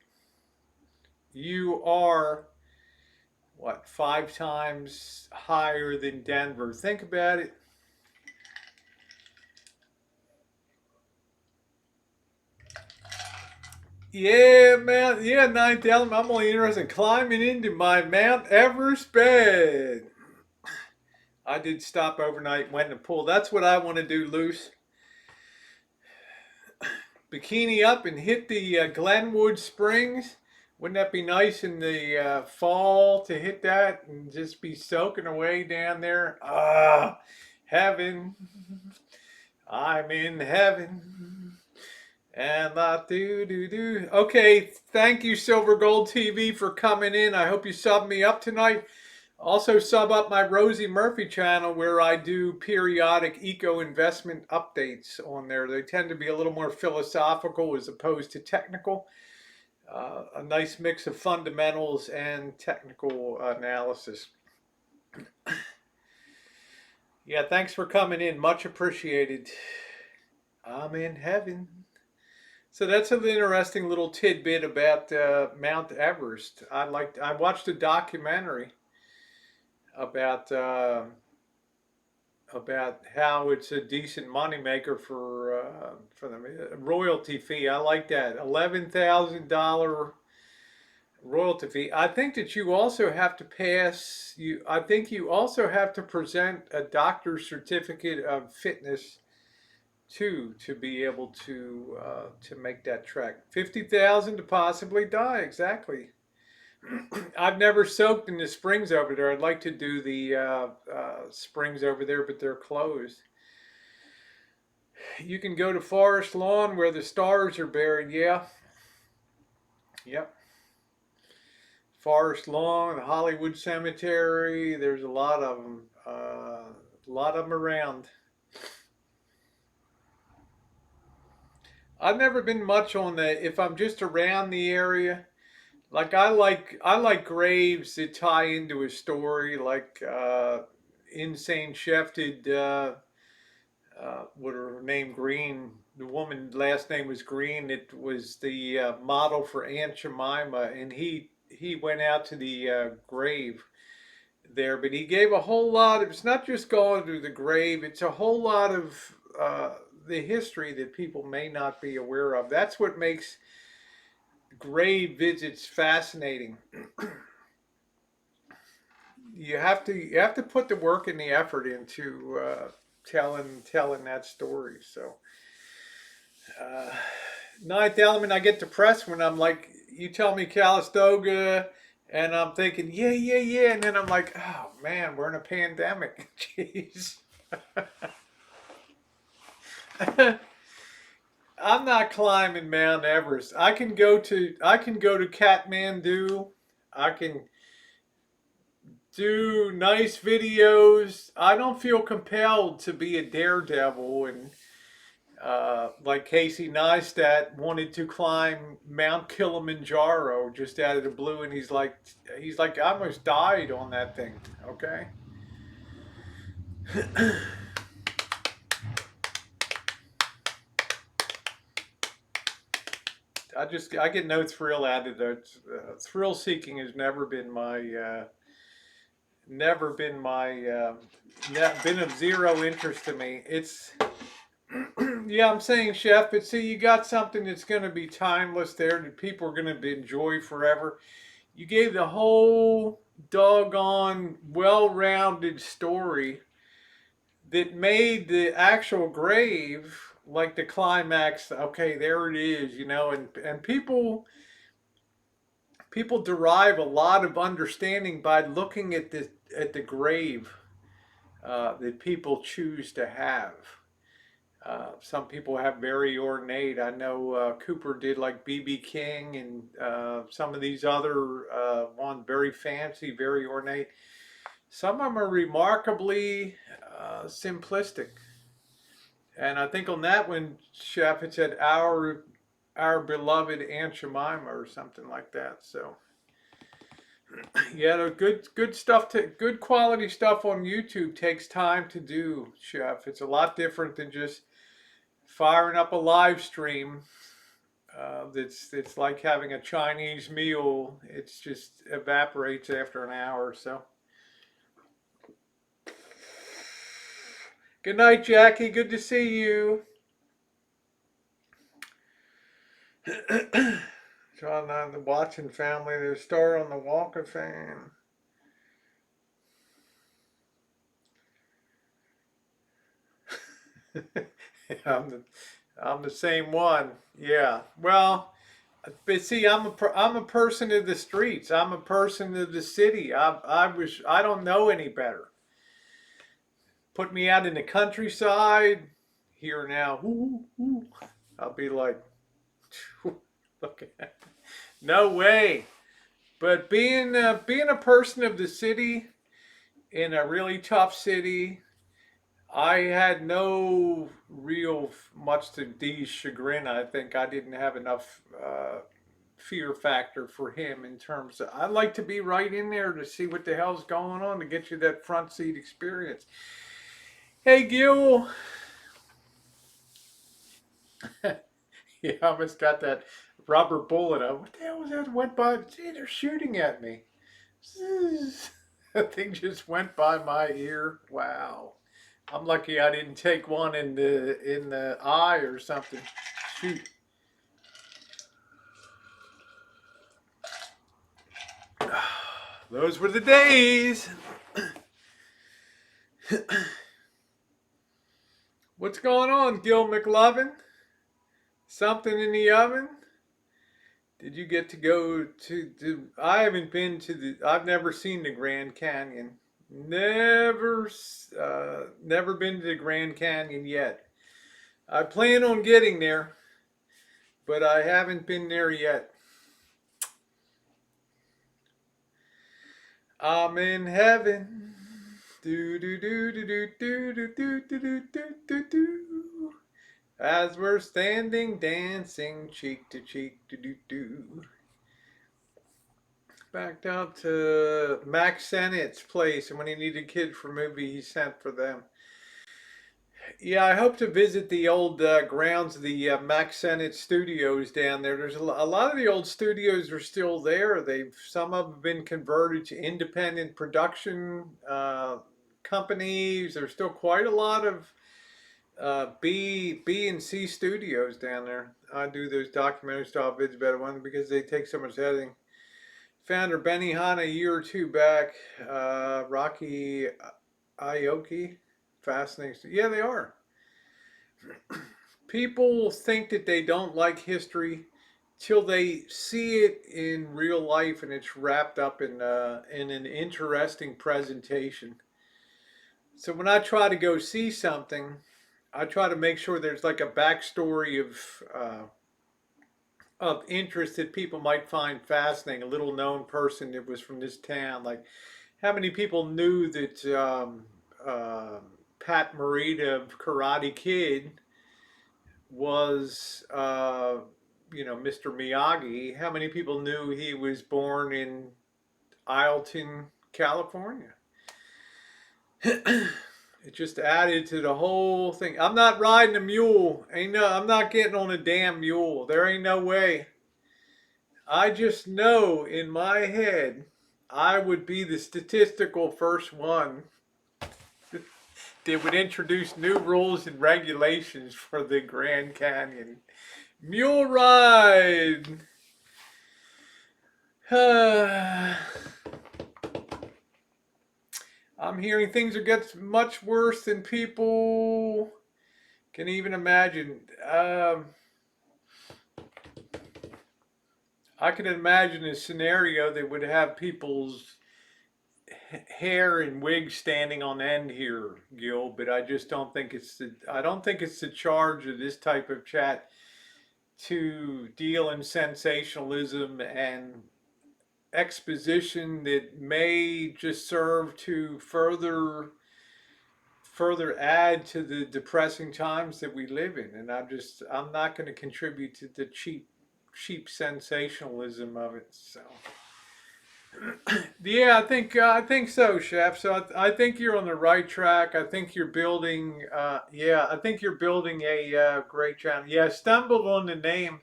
You are, what, 5 times higher than Denver. Think about it. Yeah, man. Yeah, 9,000. I'm only interested in climbing into my Mount Everest bed. I did stop overnight, went in the pool. That's what I want to do, Luce. Bikini up and hit the Glenwood Springs. Wouldn't that be nice in the fall to hit that and just be soaking away down there? Ah, heaven. I'm in heaven. And do. Okay, thank you, Silver Gold TV, for coming in. I hope you sub me up tonight. Also, sub up my Rosie Murphy channel where I do periodic eco investment updates on there. They tend to be a little more philosophical as opposed to technical. A nice mix of fundamentals and technical analysis. Yeah, thanks for coming in. Much appreciated. I'm in heaven. So that's an interesting little tidbit about Mount Everest. I watched a documentary about about how it's a decent moneymaker for the royalty fee. I like that $11,000 royalty fee. I think that you also have to pass you. I think you also have to present a doctor's certificate of fitness too to be able to make that trek. 50,000 to possibly die. Exactly. I've never soaked in the springs over there. I'd like to do the springs over there, but they're closed. You can go to Forest Lawn where the stars are buried. Yeah, yep. Forest Lawn, the Hollywood Cemetery. There's a lot of them. A lot of them around. I've never been much on the. If I'm just around the area, like I like graves that tie into a story. Like Insane Chef did. What her name Green. The woman last name was Green. It was the model for Aunt Jemima, and he went out to the grave there, but he gave a whole lot of. It's not just going to the grave. It's a whole lot of uh, the history that people may not be aware of. That's what makes grave visits fascinating. You have to put the work and the effort into telling that story. So uh, Ninth Element, I get depressed when I'm like, you tell me Calistoga, and I'm thinking, yeah, yeah, yeah, and then I'm like, oh man, we're in a pandemic. Jeez. I'm not climbing Mount Everest. I can go to Kathmandu. I can do nice videos. I don't feel compelled to be a daredevil and like Casey Neistat wanted to climb Mount Kilimanjaro just out of the blue, and he's like I almost died on that thing. Okay, I get no thrill out of it. Thrill seeking has never been of zero interest to me. It's yeah, I'm saying, chef, but see, you got something that's going to be timeless there that people are going to enjoy forever. You gave the whole doggone well-rounded story that made the actual grave like the climax. Okay, there it is, and people derive a lot of understanding by looking at the grave that people choose to have. Some people have very ornate. I know Cooper did like BB King and some of these other ones, very fancy, very ornate. Some of them are remarkably simplistic. And I think on that one, Chef, it said our beloved Aunt Jemima or something like that. So yeah, the good stuff. Good quality stuff on YouTube takes time to do, Chef. It's a lot different than just firing up a live stream. It's like having a Chinese meal. It's just evaporates after an hour or so. Good night, Jackie. Good to see you. John and the Watson family. The star on the Walk of Fame. I'm the I'm the same one. Yeah. Well, but see, I'm a person of the streets. I'm a person of the city. I don't know any better. Put me out in the countryside here now. Ooh, ooh, I'll be like, look at no way. But being a person of the city in a really tough city, I had no real much to Dee's chagrin. I think I didn't have enough fear factor for him in terms of I'd like to be right in there to see what the hell's going on to get you that front seat experience. Hey Gil, I almost got that rubber bullet. What the hell was that? Went by. Gee, they're shooting at me. Zzz. That thing just went by my ear. Wow. I'm lucky I didn't take one in the eye or something. Shoot. Those were the days. What's going on, Gil McLovin? Something in the oven? Did you get to go I haven't been to I've never seen the Grand Canyon. Never been to the Grand Canyon yet. I plan on getting there, but I haven't been there yet. I'm in heaven. Do do do do do do do do do do do do. As we're standing, dancing, cheek to cheek, do do do. Backed out to Max Sennett's place, and when he needed a kid for a movie, he sent for them. Yeah, I hope to visit the old grounds of the Max Sennett studios down there. There's a lot of the old studios are still there. Some of them have been converted to independent production companies. There's still quite a lot of B and C studios down there. I do those documentary style vids better ones because they take so much editing. Founder Benny Hanna a year or two back. Rocky Aoki. Fascinating. Yeah, they are. People think that they don't like history till they see it in real life and it's wrapped up in an interesting presentation. So when I try to go see something, I try to make sure there's like a backstory of interest that people might find fascinating. A little known person that was from this town, like how many people knew that Pat Morita of Karate Kid was Mr. Miyagi? How many people knew he was born in Ileton, California? It just added to the whole thing. I'm not riding a mule. I'm not getting on a damn mule. There ain't no way. I just know in my head I would be the statistical first one that would introduce new rules and regulations for the Grand Canyon. Mule ride. I'm hearing things are getting much worse than people can even imagine. I can imagine a scenario that would have people's hair and wigs standing on end here, Gil. But I just don't think I don't think it's the charge of this type of chat to deal in sensationalism and exposition that may just serve to further add to the depressing times that we live in. And I'm not going to contribute to the cheap sensationalism of it. So yeah, I think so, Chef. So I think you're on the right track. I think you're building. I think you're building a great channel. Yeah, I stumbled on the name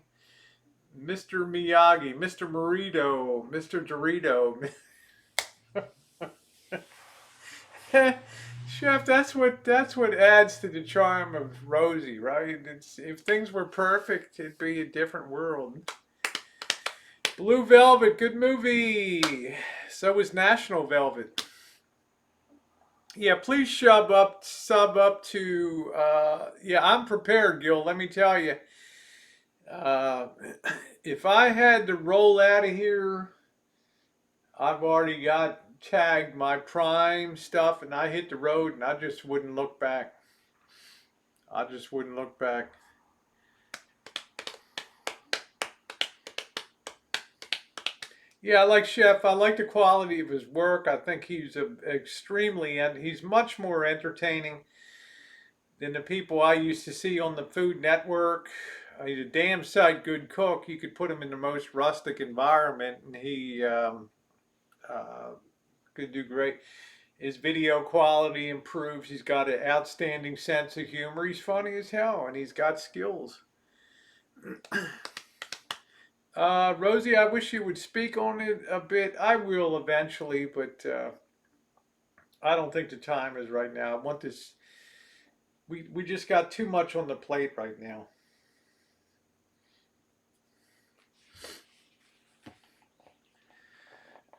Mr. Miyagi, Mr. Morito, Mr. Dorito. Chef, that's what adds to the charm of Rosie, right? If things were perfect, it'd be a different world. Blue Velvet, good movie. So was National Velvet. Yeah, please sub up to. I'm prepared, Gil. Let me tell you. If I had to roll out of here, I've already got tagged my prime stuff and I hit the road and I just wouldn't look back. I just wouldn't look back. Yeah, I like Chef. I like the quality of his work. I think he's he's much more entertaining than the people I used to see on the Food Network. He's a damn sight good cook. You could put him in the most rustic environment and he could do great. His video quality improves. He's got an outstanding sense of humor. He's funny as hell and he's got skills. Rosie, I wish you would speak on it a bit. I will eventually, but I don't think the time is right now. I want this. We just got too much on the plate right now.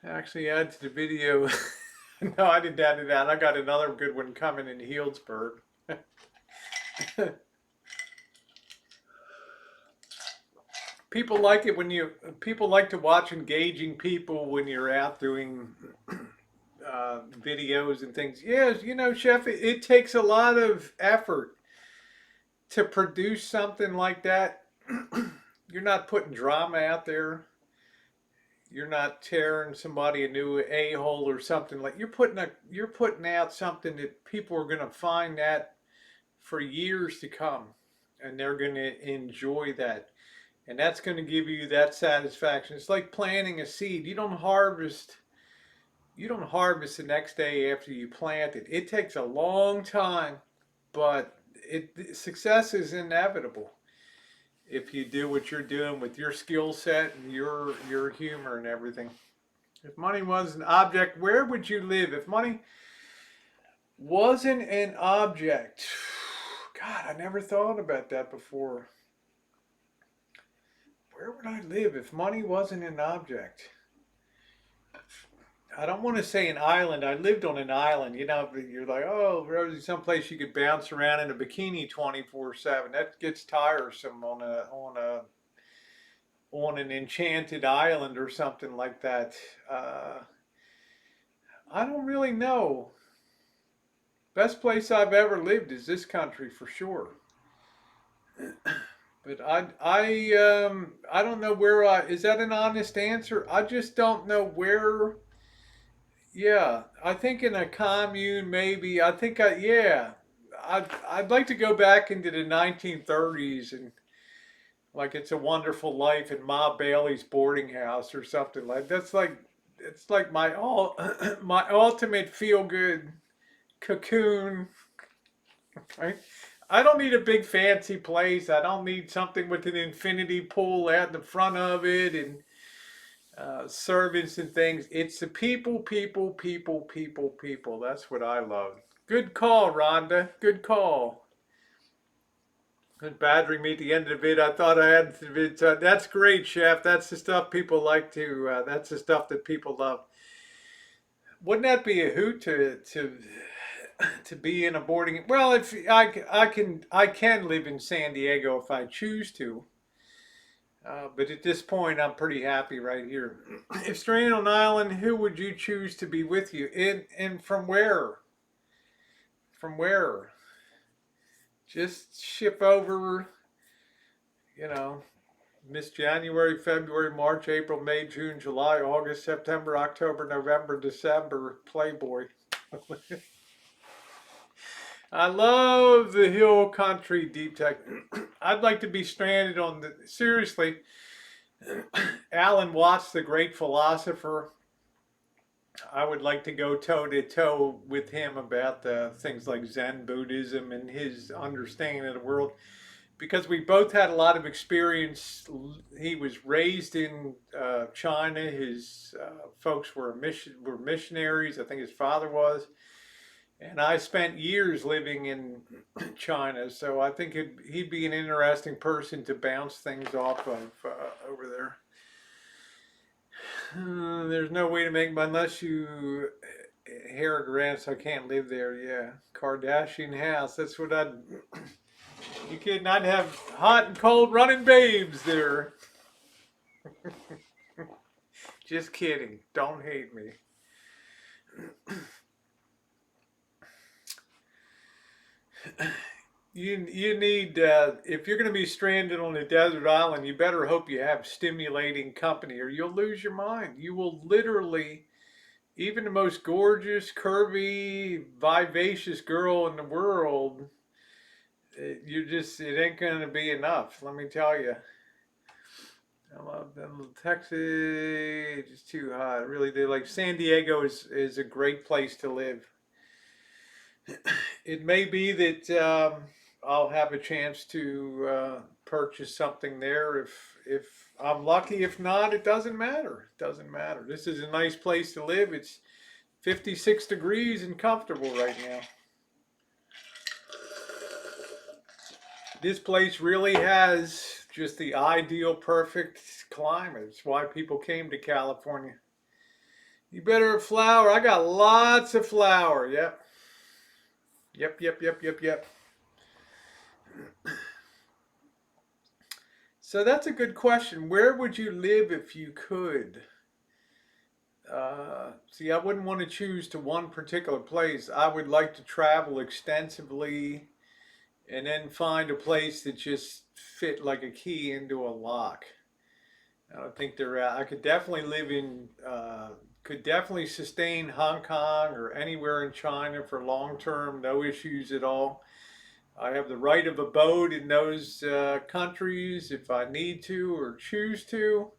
Actually, add to the video. No, I didn't add it out. I got another good one coming in Healdsburg. People like it when you. People like to watch engaging people when you're out doing videos and things. Yes, you know, Chef, it takes a lot of effort to produce something like that. You're not putting drama out there. You're not tearing somebody a new a-hole or something like you're putting out something that people are going to find that for years to come, and they're going to enjoy that, and that's going to give you that satisfaction. It's like planting a seed. You don't harvest the next day after you plant it. It takes a long time, but success is inevitable if you do what you're doing with your skill set and your humor and everything. If money was an object, where would you live? If money wasn't an object, God, I never thought about that before. Where would I live if money wasn't an object? I don't want to say an island. I lived on an island. You know, you're like, oh, there's someplace you could bounce around in a bikini 24/7. That gets tiresome on an enchanted island or something like that. I don't really know. Best place I've ever lived is this country for sure. But I don't know where is that an honest answer? I just don't know where. Yeah, I think in a commune maybe. Yeah. I'd like to go back into the 1930s and like It's a Wonderful Life in Ma Bailey's boarding house or something like that's like it's like my all my ultimate feel good cocoon. Right? I don't need a big fancy place. I don't need something with an infinity pool out in the front of it and servants and things. It's the people, people, people, people, people. That's what I love. Good call, Rhonda. Good call. Good badgering me at the end of the vid. I thought I had the vid. That's great, Chef. That's the stuff people like to. That's the stuff that people love. Wouldn't that be a hoot to be in a boarding? Well, if I can live in San Diego if I choose to. But at this point, I'm pretty happy right here. If stranded on an island, who would you choose to be with you? And from where? From where? Just ship over, you know, Miss January, February, March, April, May, June, July, August, September, October, November, December, Playboy. I love the hill country deep tech. I'd like to be stranded on the, seriously, Alan Watts, the great philosopher. I would like to go toe to toe with him about things like Zen Buddhism and his understanding of the world because we both had a lot of experience. He was raised in China. His folks were missionaries. I think his father was. And I spent years living in China, so I think he'd be an interesting person to bounce things off of over there. There's no way to make money unless you inherit grant, so I can't live there. Yeah, Kardashian house. That's what I'd. You kidding? I'd have hot and cold running babes there. Just kidding. Don't hate me. You need if you're going to be stranded on a desert island, you better hope you have stimulating company, or you'll lose your mind. You will literally, even the most gorgeous, curvy, vivacious girl in the world, it ain't going to be enough. Let me tell you. I love that little Texas. It's just too hot. Really, they like San Diego is a great place to live. It may be that I'll have a chance to purchase something there. If I'm lucky, if not, it doesn't matter. It doesn't matter. This is a nice place to live. It's 56 degrees and comfortable right now. This place really has just the ideal, perfect climate. It's why people came to California. You better have flour. I got lots of flour. Yep. Yep, yep, yep, yep, yep. So that's a good question. Where would you live if you could? See, I wouldn't want to choose to one particular place. I would like to travel extensively and then find a place that just fit like a key into a lock. I don't think they're. I could definitely live in. Could definitely sustain Hong Kong or anywhere in China for long term, no issues at all. I have the right of abode in those countries if I need to or choose to.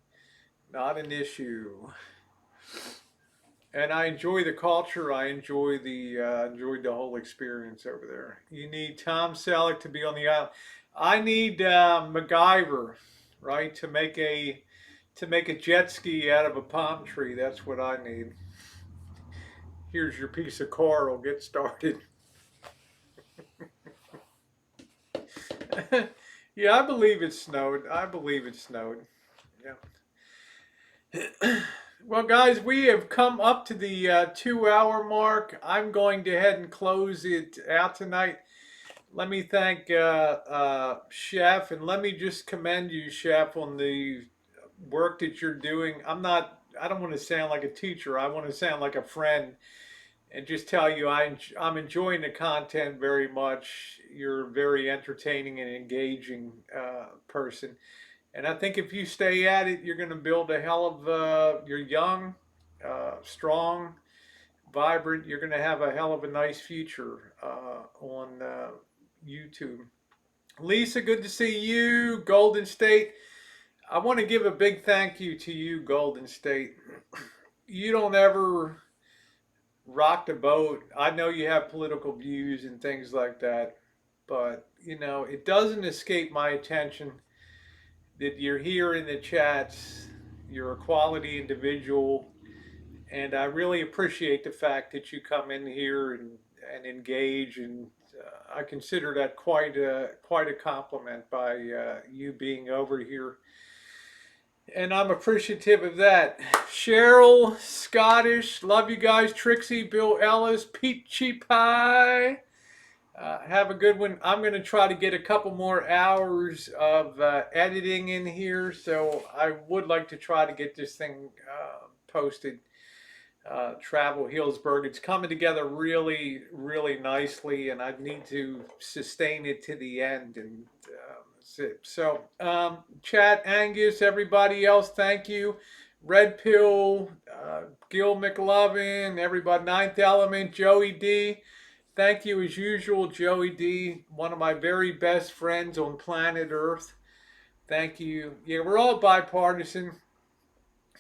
Not an issue. And I enjoy the culture. I enjoyed the whole experience over there. You need Tom Selleck to be on the island. I need MacGyver, right, to make a jet ski out of a palm tree. That's what I need. Here's your piece of coral. Get started. Yeah, I believe it snowed. I believe it snowed. Yeah. Well, guys, we have come up to the 2 hour mark. I'm going to head and close it out tonight. Let me thank Chef, and let me just commend you, Chef, on the work that you're doing. I don't want to sound like a teacher. I want to sound like a friend and just tell you I'm enjoying the content very much. You're a very entertaining and engaging person. And I think if you stay at it, you're going to build a hell of, you're young, strong, vibrant. You're going to have a hell of a nice future on YouTube. Lisa, good to see you. Golden State. I want to give a big thank you to you, Golden State. You don't ever rock the boat. I know you have political views and things like that, but it doesn't escape my attention that you're here in the chats. You're a quality individual, and I really appreciate the fact that you come in here and engage. And I consider that quite a compliment by you being over here. And I'm appreciative of that. Cheryl, Scottish, love you guys. Trixie, Bill Ellis, Peachy Pie. Have a good one. I'm going to try to get a couple more hours of editing in here, so I would like to try to get this thing posted. Travel Healdsburg. It's coming together really, really nicely, and I need to sustain it to the end. And that's it. So, chat, Angus, everybody else, thank you. Red Pill, Gil McLovin, everybody, Ninth Element, Joey D. Thank you as usual, Joey D, one of my very best friends on planet Earth. Thank you. Yeah, we're all bipartisan.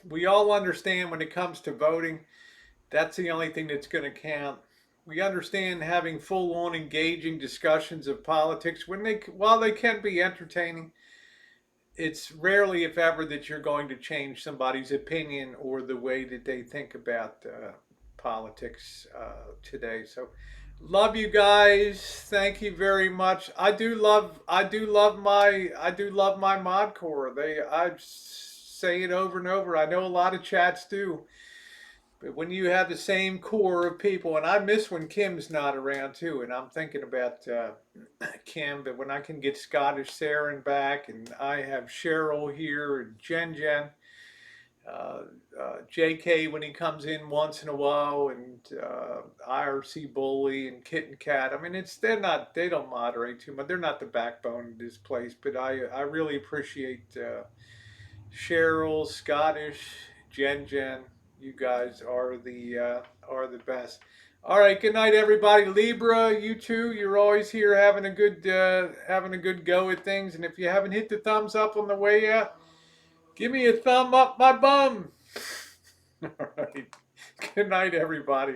We all understand when it comes to voting, that's the only thing that's going to count. We understand having full-on engaging discussions of politics while they can be entertaining, it's rarely, if ever, that you're going to change somebody's opinion or the way that they think about politics today. So, love you guys. Thank you very much. I do love my mod core. I say it over and over. I know a lot of chats do. But when you have the same core of people, and I miss when Kim's not around too, and I'm thinking about Kim, but when I can get Scottish Saren back, and I have Cheryl here, and Jen, JK when he comes in once in a while, and IRC Bully and Kitten Cat. I mean, they don't moderate too much. They're not the backbone of this place, but I really appreciate Cheryl, Scottish, Jen. You guys are the best. All right, good night, everybody. Libra, you too. You're always here having a good go at things. And if you haven't hit the thumbs up on the way out, give me a thumb up my bum. All right. Good night, everybody.